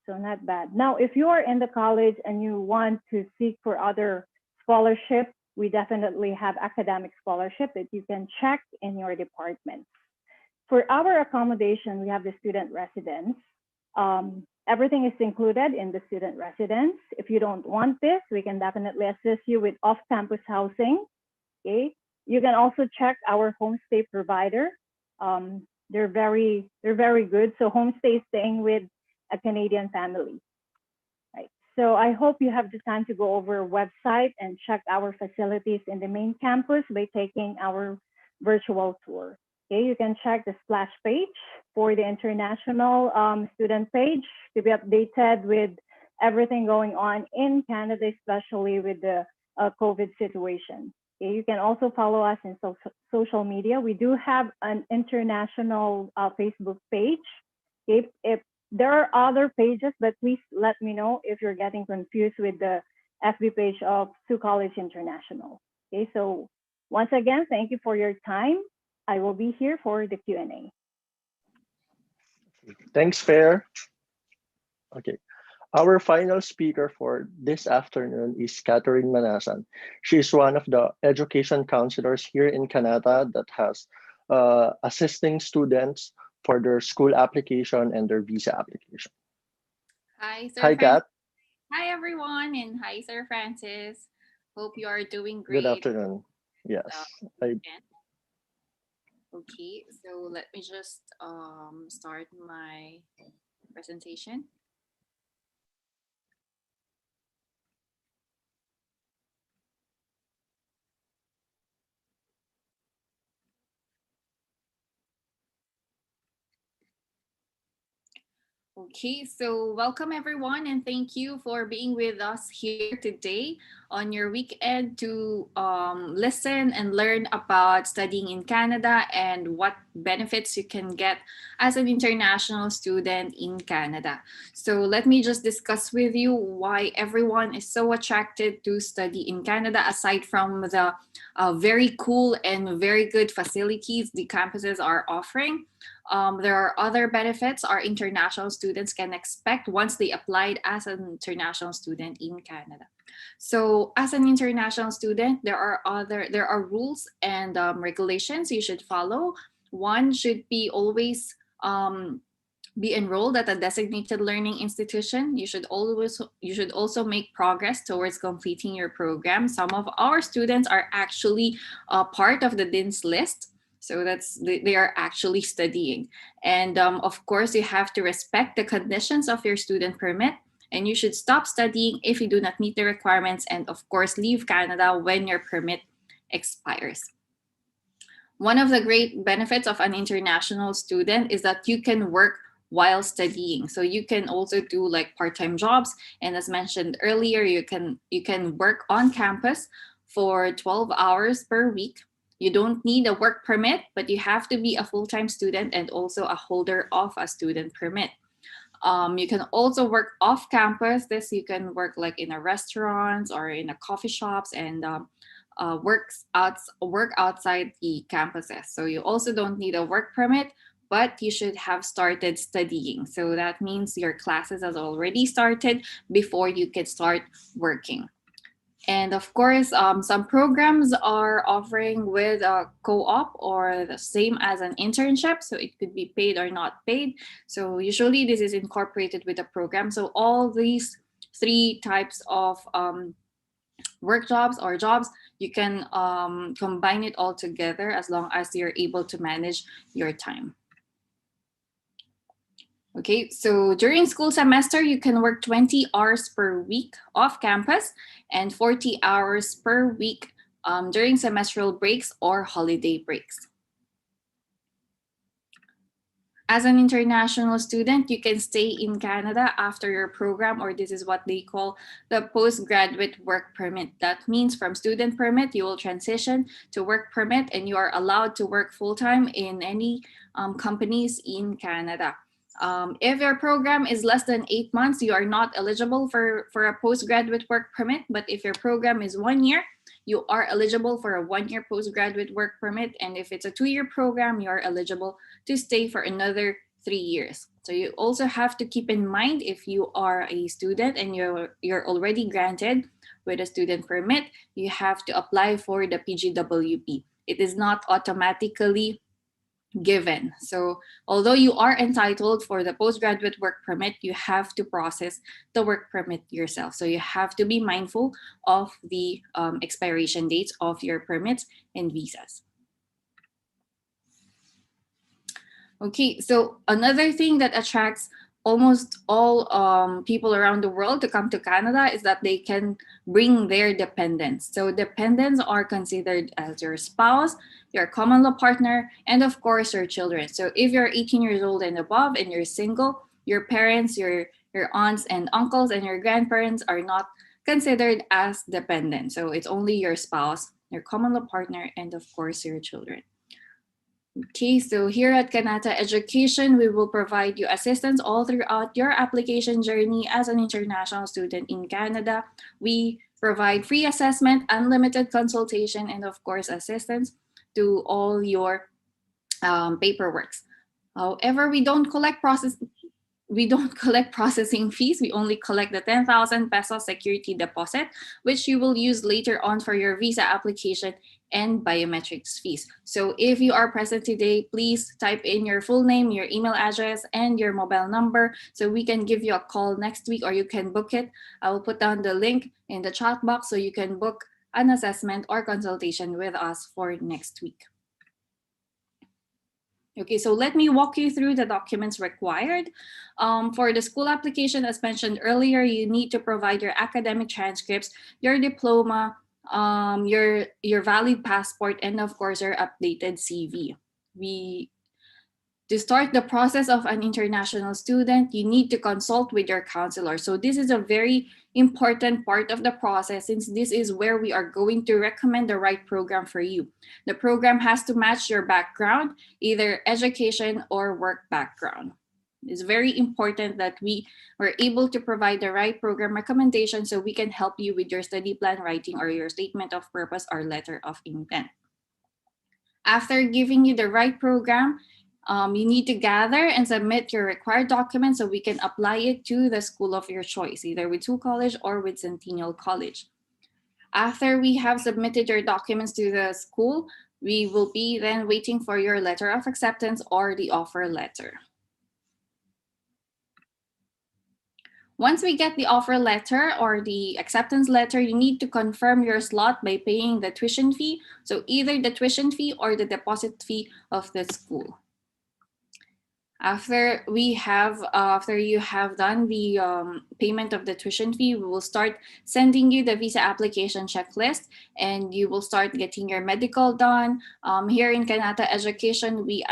So not bad. Now, if you are in the college and you want to seek for other scholarship, we definitely have academic scholarship that you can check in your department. For our accommodation, we have the student residence. Everything is included in the student residence. If you don't want this, we can definitely assist you with off-campus housing. Okay. You can also check our homestay provider. They're very good. So homestay is staying with a Canadian family. Right. So I hope you have the time to go over our website and check our facilities in the main campus by taking our virtual tour. Okay, you can check the splash page for the international student page to be updated with everything going on in Canada, especially with the COVID situation. Okay, you can also follow us in social media. We do have an international Facebook page. Okay, if there are other pages, but please let me know if you're getting confused with the FB page of Sioux College International. Okay, so once again, thank you for your time. I will be here for the Q&A. Thanks, Fair. Okay. Our final speaker for this afternoon is Catherine Manasan. She is one of the education counselors here in Canada that has assisting students for their school application and their visa application. Hi, Sir Hi, Kat. Hi, everyone, and hi, Sir Francis. Hope you are doing Good great. afternoon. Yes. Okay, so let me just start my presentation. Okay, so welcome everyone, and thank you for being with us here today on your weekend to listen and learn about studying in Canada and what benefits you can get as an international student in Canada. So let me just discuss with you why everyone is so attracted to study in Canada, aside from the very cool and very good facilities the campuses are offering. There are other benefits our international students can expect once they applied as an international student in Canada. So as an international student, there are rules and regulations you should follow. One should be always be enrolled at a designated learning institution. You should also make progress towards completing your program. Some of our students are actually part of the DINS list. So they are actually studying. And of course, you have to respect the conditions of your student permit, and you should stop studying if you do not meet the requirements, and of course, leave Canada when your permit expires. One of the great benefits of an international student is that you can work while studying. So you can also do like part-time jobs. And as mentioned earlier, you can work on campus for 12 hours per week. You don't need a work permit, but you have to be a full-time student and also a holder of a student permit. You can also work off campus. You can work like in a restaurant or in a coffee shops and work outside the campuses. So you also don't need a work permit, but you should have started studying. So that means your classes has already started before you can start working. And of course, some programs are offering with a co-op or the same as an internship. So it could be paid or not paid. So usually this is incorporated with a program. So all these three types of work jobs or jobs, you can combine it all together as long as you're able to manage your time. Okay, so during school semester, you can work 20 hours per week off campus and 40 hours per week during semestral breaks or holiday breaks. As an international student, you can stay in Canada after your program, or this is what they call the postgraduate work permit. That means from student permit, you will transition to work permit and you are allowed to work full-time in any companies in Canada. If your program is less than 8 months, you are not eligible for a postgraduate work permit. But if your program is 1 year, you are eligible for a 1-year postgraduate work permit. And if it's a 2-year program, you are eligible to stay for another 3 years. So you also have to keep in mind, if you are a student and you're already granted with a student permit, you have to apply for the PGWP. It is not automatically given. So although you are entitled for the postgraduate work permit, you have to process the work permit yourself. So you have to be mindful of the expiration dates of your permits and visas. Okay, so another thing that attracts almost all people around the world to come to Canada is that they can bring their dependents. So dependents are considered as your spouse, your common law partner, and of course your children. So if you're 18 years old and above and you're single, your parents, your aunts and uncles and your grandparents are not considered as dependents. So it's only your spouse, your common law partner, and of course your children. Okay, so here at Kanata Education, we will provide you assistance all throughout your application journey as an international student in Canada. We provide free assessment, unlimited consultation, and of course, assistance to all your paperworks. However, we don't collect processing fees. We only collect the 10,000 peso security deposit, which you will use later on for your visa application and biometrics fees. So if you are present today, please type in your full name, your email address, and your mobile number so we can give you a call next week, or you can book it. I will put down the link in the chat box so you can book an assessment or consultation with us for next week. Okay, so let me walk you through the documents required. For the school application, as mentioned earlier, you need to provide your academic transcripts, your diploma, your valid passport, and of course, your updated CV. To start the process of an international student, you need to consult with your counselor. So this is a very important part of the process, since this is where we are going to recommend the right program for you. The program has to match your background, either education or work background. It's very important that we are able to provide the right program recommendation so we can help you with your study plan writing or your statement of purpose or letter of intent. After giving you the right program, you need to gather and submit your required documents so we can apply it to the school of your choice, either with Sioux College or with Centennial College. After we have submitted your documents to the school, we will be then waiting for your letter of acceptance or the offer letter. Once we get the offer letter or the acceptance letter, you need to confirm your slot by paying the tuition fee. So either the tuition fee or the deposit fee of the school. After you have done the payment of the tuition fee, we will start sending you the visa application checklist, and you will start getting your medical done. Here in Kanata Education, we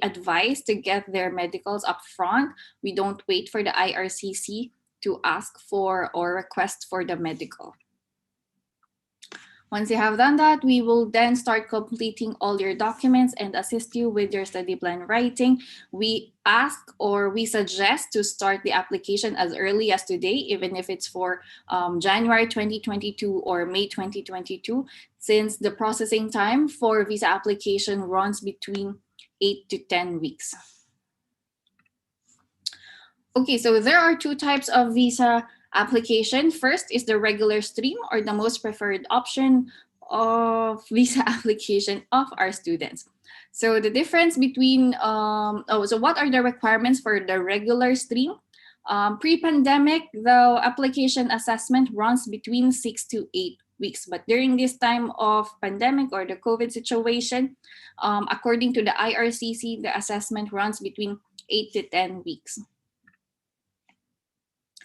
advise to get their medicals up front. We don't wait for the IRCC to ask for or request for the medical. Once you have done that, we will then start completing all your documents and assist you with your study plan writing. We ask or we suggest to start the application as early as today, even if it's for January 2022 or May 2022, since the processing time for visa application runs between 8 to 10 weeks. Okay, so there are two types of visa application. First is the regular stream, or the most preferred option of visa application of our students. So the difference between, so what are the requirements for the regular stream? Pre-pandemic, the application assessment runs between 6 to 8 weeks. But during this time of pandemic or the COVID situation, according to the IRCC, the assessment runs between 8 to 10 weeks.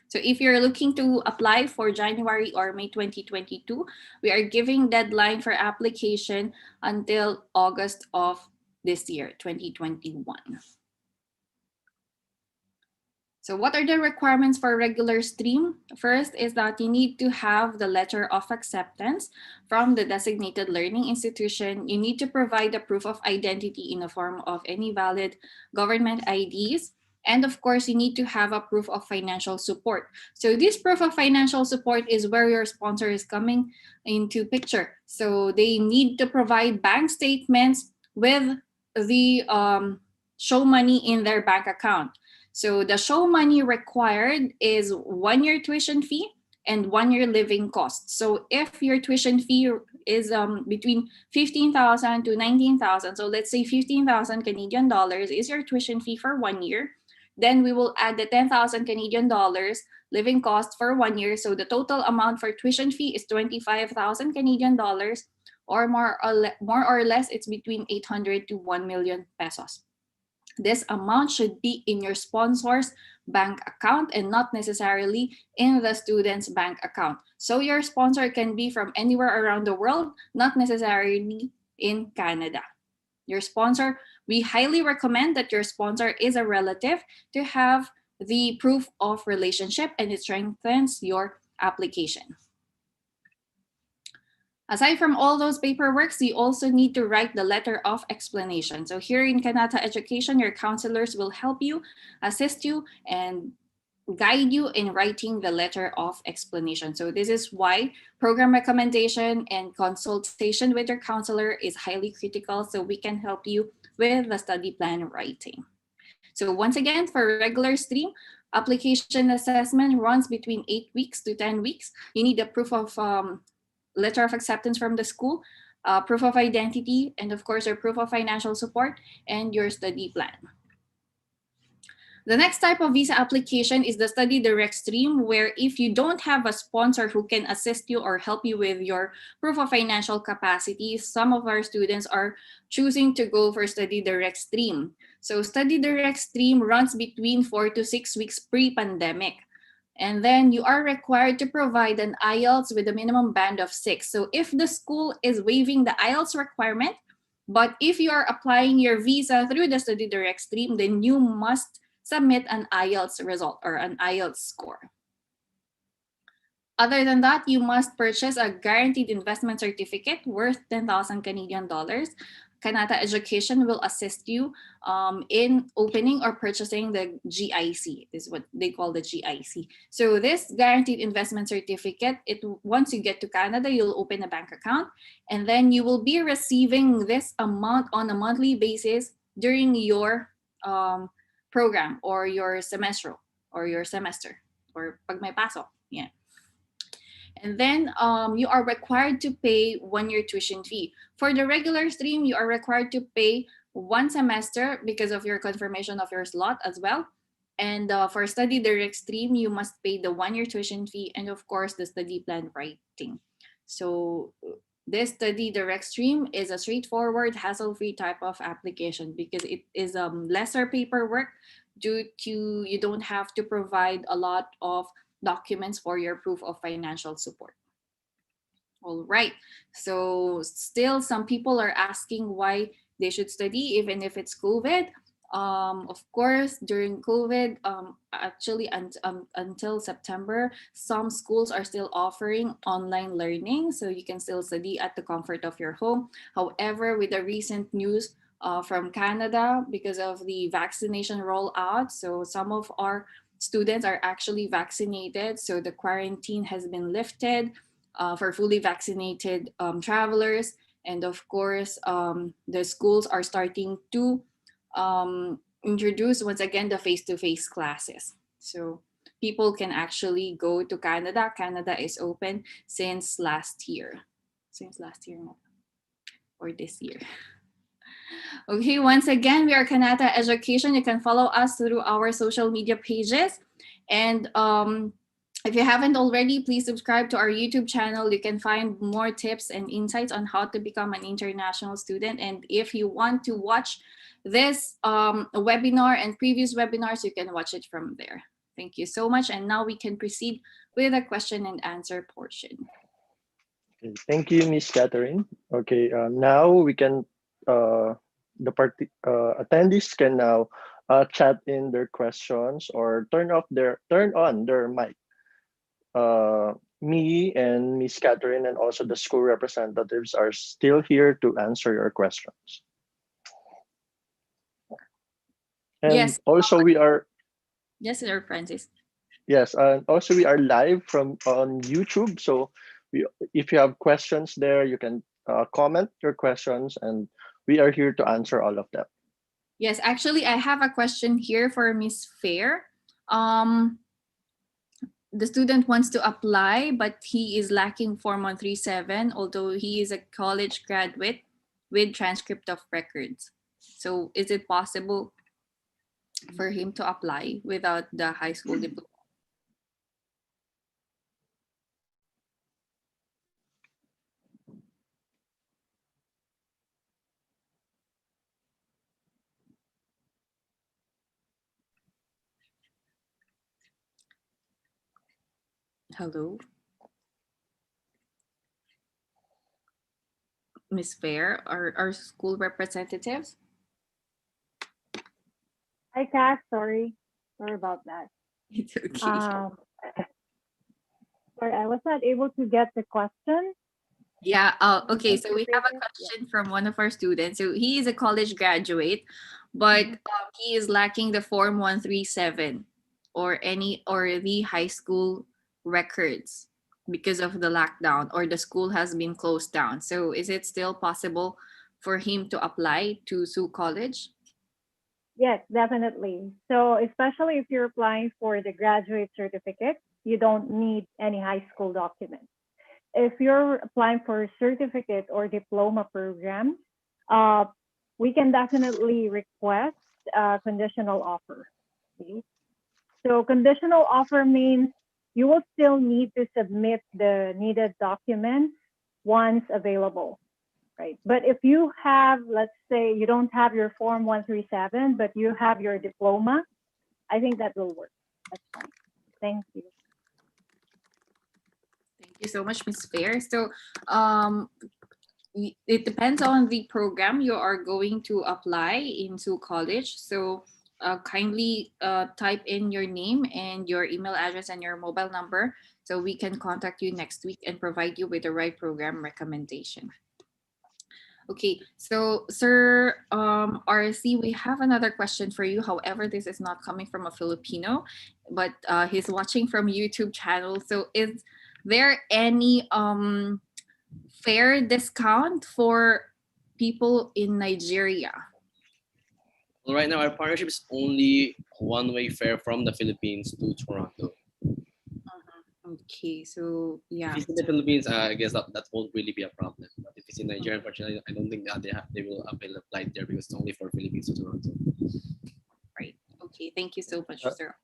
So if you're looking to apply for January or May 2022, we are giving deadline for application until August of this year, 2021. So what are the requirements for regular stream? First is that you need to have the letter of acceptance from the designated learning institution. You need to provide a proof of identity in the form of any valid government IDs. And of course, you need to have a proof of financial support. So this proof of financial support is where your sponsor is coming into picture. So they need to provide bank statements with the show money in their bank account. So the show money required is 1 year tuition fee and 1 year living costs. So if your tuition fee is between 15,000 to 19,000, so let's say 15,000 Canadian dollars is your tuition fee for 1 year, then we will add the 10,000 Canadian dollars living cost for 1 year. So the total amount for tuition fee is 25,000 Canadian dollars, or more or less, it's between 800 to 1 million pesos. This amount should be in your sponsor's bank account and not necessarily in the student's bank account. So your sponsor can be from anywhere around the world, not necessarily in Canada. Your sponsor, we highly recommend that your sponsor is a relative to have the proof of relationship, and it strengthens your application. Aside from all those paperworks, you also need to write the letter of explanation. So here in Kanata Education, your counselors will help you, assist you, and guide you in writing the letter of explanation. So this is why program recommendation and consultation with your counselor is highly critical, so we can help you with the study plan writing. So once again, for regular stream, application assessment runs between 8 weeks to 10 weeks. You need a proof of letter of acceptance from the school, proof of identity, and of course, your proof of financial support and your study plan. The next type of visa application is the study direct stream, where if you don't have a sponsor who can assist you or help you with your proof of financial capacity, some of our students are choosing to go for study direct stream. So study direct stream runs between 4 to 6 weeks pre-pandemic. And then you are required to provide an IELTS with a minimum band of 6. So if the school is waiving the IELTS requirement, but if you are applying your visa through the study direct stream, then you must submit an IELTS result or an IELTS score. Other than that, you must purchase a guaranteed investment certificate worth 10,000 Canadian dollars. Kanata Education will assist you in opening or purchasing the GIC, is what they call the GIC. So this guaranteed investment certificate, once you get to Canada, you'll open a bank account, and then you will be receiving this amount on a monthly basis during your program or your semester or pag may pasok. Yeah. And then you are required to pay 1 year tuition fee. For the regular stream, you are required to pay 1 semester because of your confirmation of your slot as well. And for study direct stream, you must pay the 1 year tuition fee and of course the study plan writing. So this study direct stream is a straightforward, hassle-free type of application because it is lesser paperwork due to you don't have to provide a lot of documents for your proof of financial support. All right, so still some people are asking why they should study even if it's COVID. Of course, during COVID, actually until September, some schools are still offering online learning, so you can still study at the comfort of your home. However, with the recent news from Canada, because of the vaccination rollout, so some of our students are actually vaccinated, so the quarantine has been lifted for fully vaccinated travelers. And of course, the schools are starting to introduce once again the face-to-face classes. So people can actually go to Canada. Canada is open since last year. Since last year or this year. Okay, once again, we are Kanata Education. You can follow us through our social media pages. And if you haven't already, please subscribe to our YouTube channel. You can find more tips and insights on how to become an international student. And if you want to watch this webinar and previous webinars, you can watch it from there. Thank you so much. And now we can proceed with the question and answer portion. Okay, thank you, Miss Catherine. Okay, now we can, attendees can now chat in their questions or turn on their mic. Me and Miss Catherine and also the school representatives are still here to answer your questions. And yes. also we are. Yes, Sir Francis. Yes, and also we are live from on YouTube. So if you have questions there, you can comment your questions, and we are here to answer all of them. Yes, actually, I have a question here for Miss Fair. The student wants to apply, but he is lacking Form 137, although he is a college graduate with transcript of records. So is it possible for him to apply without the high school diploma? Hello? Miss Fair, our school representatives? Hi, Cass. Sorry about that. It's okay. Sorry, I was not able to get the question. Yeah. Okay. So we have a question from one of our students. So he is a college graduate, but he is lacking the Form 137 or the high school records because of the lockdown, or the school has been closed down. So is it still possible for him to apply to Sioux College? Yes, definitely. So especially if you're applying for the graduate certificate, you don't need any high school documents. If you're applying for a certificate or diploma program, we can definitely request a conditional offer. Okay? So conditional offer means you will still need to submit the needed documents once available, right? But if you have, let's say you don't have your Form 137, but you have your diploma, I think that will work. That's fine. Thank you. Thank you so much, Ms. Fair. So it depends on the program you are going to apply into college. So kindly type in your name and your email address and your mobile number so we can contact you next week and provide you with the right program recommendation. Okay, so Sir RC, we have another question for you. However, this is not coming from a Filipino, but he's watching from YouTube channel. So is there any fair discount for people in Nigeria? Well, right now our partnership is only one-way fare from the Philippines to Toronto. Okay, so yeah. If it's in the Philippines, I guess that won't really be a problem. But if it's in Nigeria, unfortunately, I don't think that they will avail a flight there because it's only for Philippines to Toronto. Right. Okay. Thank you so much, sir.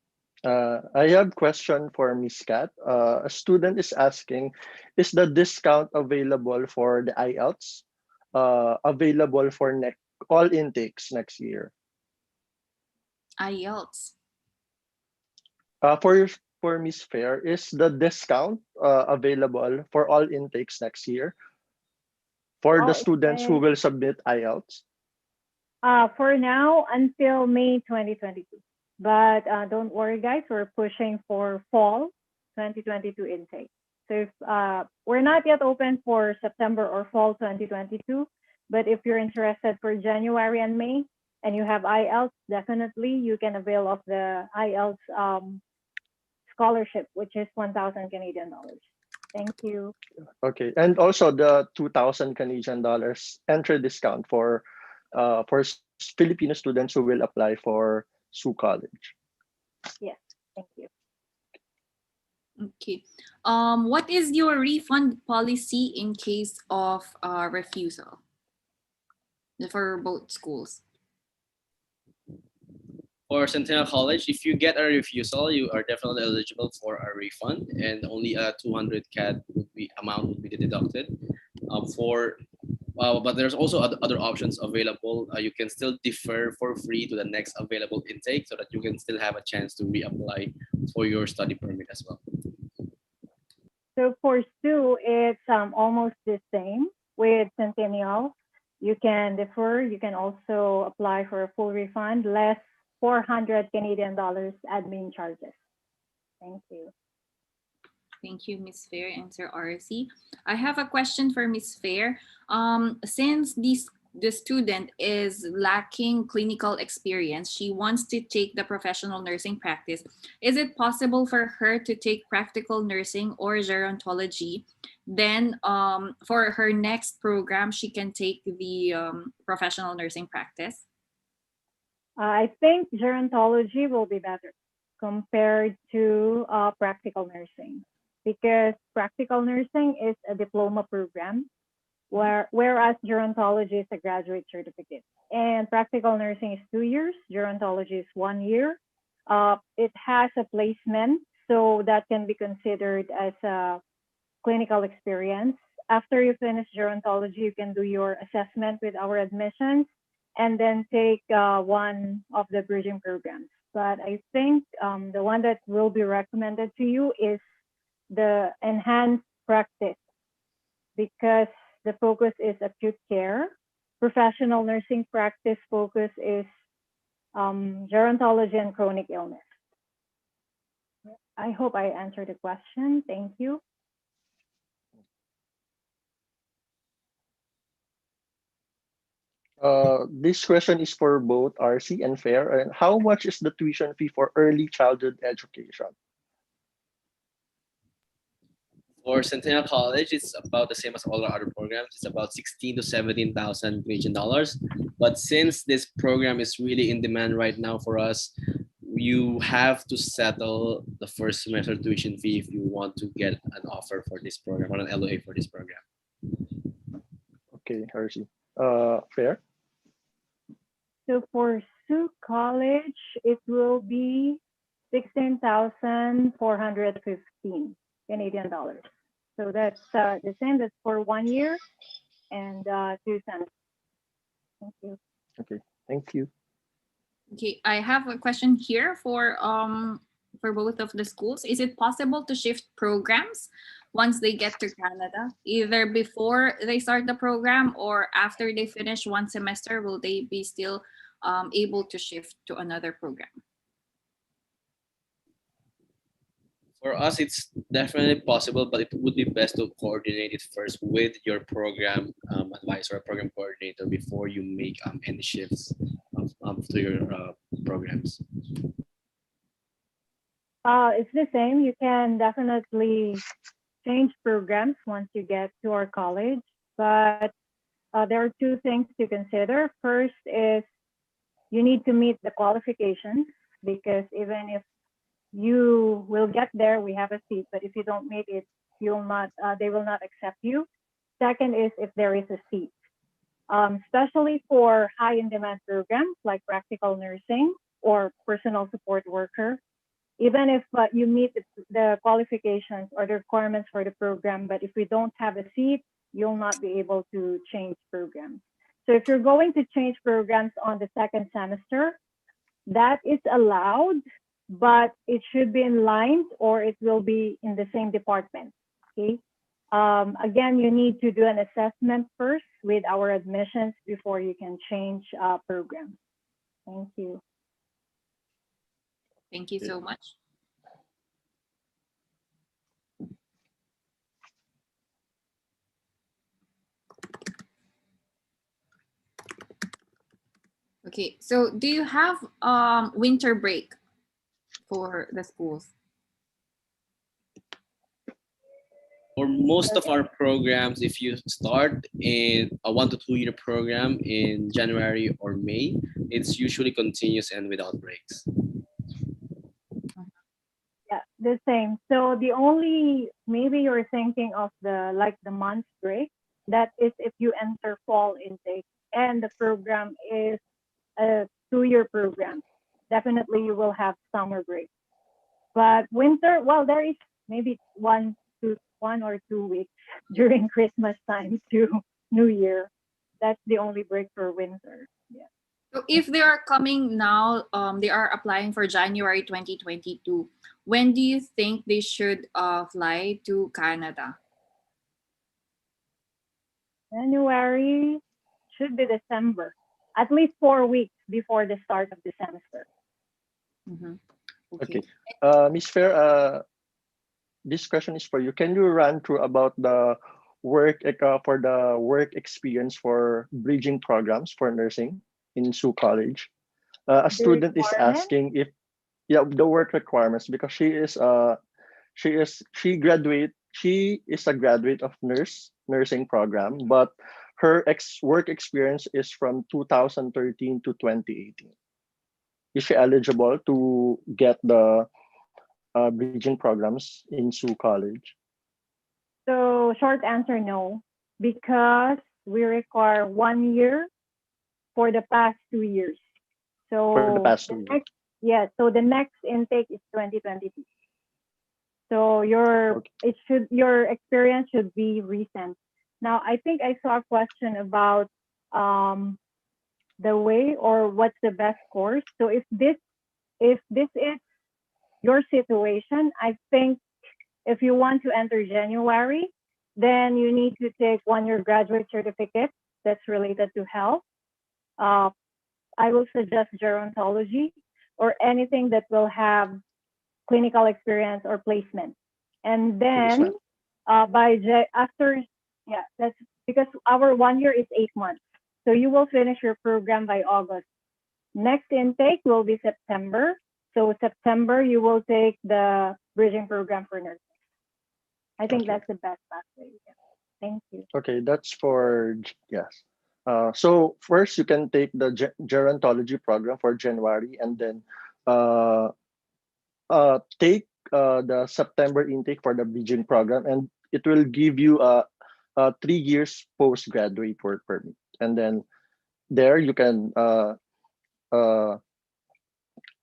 I have question for Miss Kat. A student is asking, is the discount available for the IELTS? Available for all intakes next year? IELTS. For Miss Fair, is the discount available for all intakes next year for the students who will submit IELTS? For now, until May 2022. But don't worry, guys, we're pushing for fall 2022 intake. So if we're not yet open for September or fall 2022, but if you're interested for January and May and you have IELTS, definitely you can avail of the IELTS scholarship, which is 1,000 Canadian dollars. Thank you. Okay, and also the 2,000 Canadian dollars entry discount for Filipino students who will apply for Sioux College. Yes, thank you. Okay. What is your refund policy in case of refusal for both schools? For Centennial College, if you get a refusal, you are definitely eligible for a refund, and only a 200 CAD amount would be deducted. But there's also other options available. You can still defer for free to the next available intake, so that you can still have a chance to reapply for your study permit as well. So for Sioux, it's almost the same with Centennial. You can defer. You can also apply for a full refund, less 400 Canadian dollars admin charges. Thank you. Thank you, Ms. Fair and Sir RC. I have a question for Ms. Fair. Since the student is lacking clinical experience, she wants to take the professional nursing practice. Is it possible for her to take practical nursing or gerontology? Then for her next program, she can take the professional nursing practice? I think gerontology will be better compared to practical nursing, because practical nursing is a diploma program, whereas gerontology is a graduate certificate. And practical nursing is 2 years, gerontology is 1 year. It has a placement, so that can be considered as a clinical experience. After you finish gerontology, you can do your assessment with our admissions and then take one of the bridging programs. But I think the one that will be recommended to you is the enhanced practice, because the focus is acute care. Professional nursing practice focus is gerontology and chronic illness. I hope I answered the question. Thank you. This question is for both RC and Fair. And how much is the tuition fee for early childhood education? For Centennial College, it's about the same as all our other programs. It's about 16 to 17,000 Canadian dollars. But since this program is really in demand right now for us, you have to settle the first semester tuition fee if you want to get an offer for this program or an LOA for this program. Okay, RC. Fair. So for Sioux College, it will be 16,415 Canadian dollars. So that's the same. That's for 1 year and 2 cents. Thank you. Okay, thank you. Okay, I have a question here for both of the schools. Is it possible to shift programs once they get to Canada, either before they start the program or after they finish one semester? Will they be still able to shift to another program? For us, it's definitely possible, but it would be best to coordinate it first with your program advisor or program coordinator before you make any shifts to your programs. It's the same. You can definitely change programs once you get to our college, but there are 2 things to consider. First is you need to meet the qualifications, because even if you will get there, we have a seat, but if you don't meet it, you'll not, they will not accept you. Second is if there is a seat, especially for high in demand programs like practical nursing or personal support worker. Even if you meet the qualifications or the requirements for the program, but if we don't have a seat, you'll not be able to change programs. So if you're going to change programs on the 2nd semester, that is allowed, but it should be in line or it will be in the same department. Okay. Again, you need to do an assessment first with our admissions before you can change programs. Thank you. Thank you so much. Okay, so do you have winter break for the schools? For most of our programs, if you start in a 1 to 2 year program in January or May, it's usually continuous and without breaks. Yeah, the same. So the only, maybe you're thinking of the month break, that is if you enter fall intake and the program is a 2-year program. Definitely you will have summer break. But winter, well, there is maybe 1 or 2 weeks during Christmas time to New Year. That's the only break for winter. Yeah. So if they are coming now, they are applying for January 2022. When do you think they should fly to Canada? January should be December, at least 4 weeks before the start of the semester. Mm-hmm. Okay. Ms. Fair, this question is for you. Can you run through about the work experience for bridging programs for nursing in Sioux College? A The student is requirement? asking if the work requirements, because she is a graduate of nursing program, but her work experience is from 2013 to 2018. Is she eligible to get the bridging programs in Sioux College? So short answer, no, because we require 1 year for the past 2 years. So For the past 2 years. So the next intake is 2022. So your experience should be recent. Now, I think I saw a question about the way or what's the best course. So if this is your situation, I think if you want to enter January, then you need to take 1-year graduate certificate that's related to health. I will suggest gerontology or anything that will have clinical experience or placement. And then that's because our 1 year is 8 months. So you will finish your program by August. Next intake will be September. So September, you will take the bridging program for nurses. I think that's the best pathway. Yeah. Thank you. Okay, that's for, yes. So first you can take the gerontology program for January, and then take the September intake for the bridging program, and it will give you a 3 years postgraduate work permit. And then there you can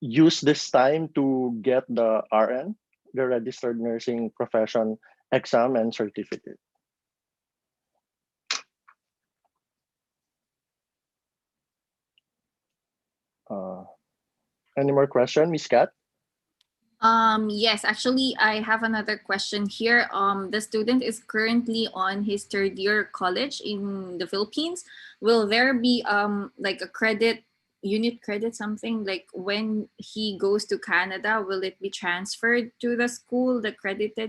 use this time to get the RN, the registered nursing profession exam and certificate. Any more question, Miss Kat? Yes, actually, I have another question here. The student is currently on his 3rd year college in the Philippines. Will there be like a unit credit, something like when he goes to Canada, will it be transferred to the school, the credits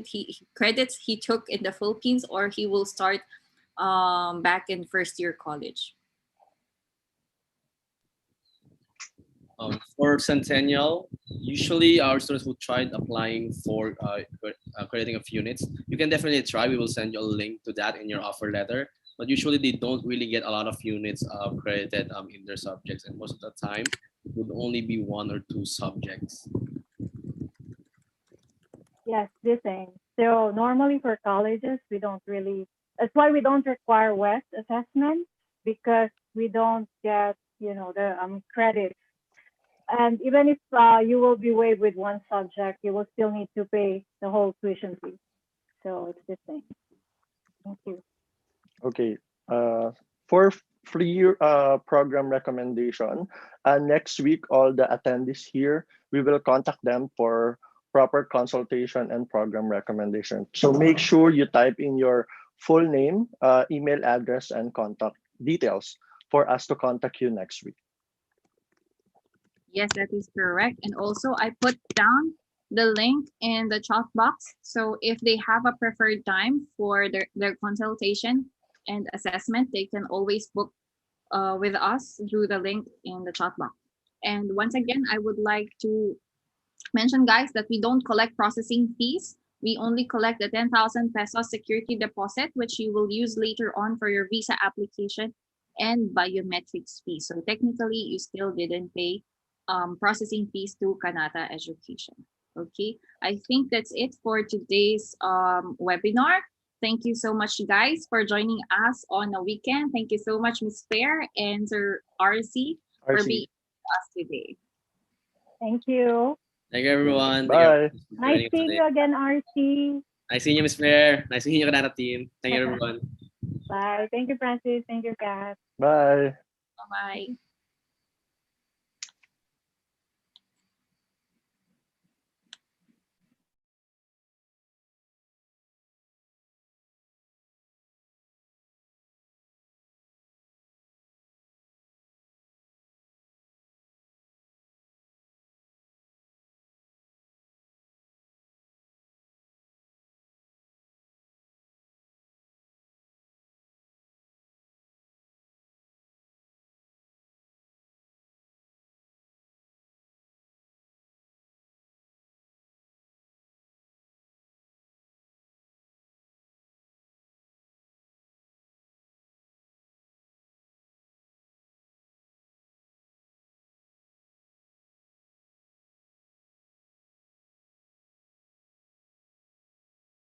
he took in the Philippines, or he will start back in 1st year college? For Centennial, usually our students who tried applying for crediting of units, you can definitely try. We will send you a link to that in your offer letter. But usually they don't really get a lot of units credited in their subjects, and most of the time it would only be 1 or 2 subjects. Yes, the same. So normally for colleges, we don't really. That's why we don't require West assessment, because we don't get the credits. And even if you will be waived with 1 subject, you will still need to pay the whole tuition fee. So it's the same. Thank you. Okay. For free program recommendation, next week all the attendees here, we will contact them for proper consultation, and program recommendation. So make sure you type in your full name, email address, and contact details for us to contact you next week. Yes, that is correct. And also, I put down the link in the chat box. So if they have a preferred time for their consultation and assessment, they can always book with us through the link in the chat box. And once again, I would like to mention, guys, that we don't collect processing fees. We only collect the 10,000 pesos security deposit, which you will use later on for your visa application and biometrics fees. So technically, you still didn't pay processing fees to Kanata Education. Okay, I think that's it for today's webinar. Thank you so much, guys, for joining us on a weekend. Thank you so much, Ms. Fair and Sir RC, for being with us today. Thank you. Thank you, everyone. Bye. Nice seeing you again, RC. Nice seeing you, Ms. Fair. Nice seeing you, Kanata team. Thank you, everyone. Bye. Thank you, Francis. Thank you, Kat. Bye. Bye-bye.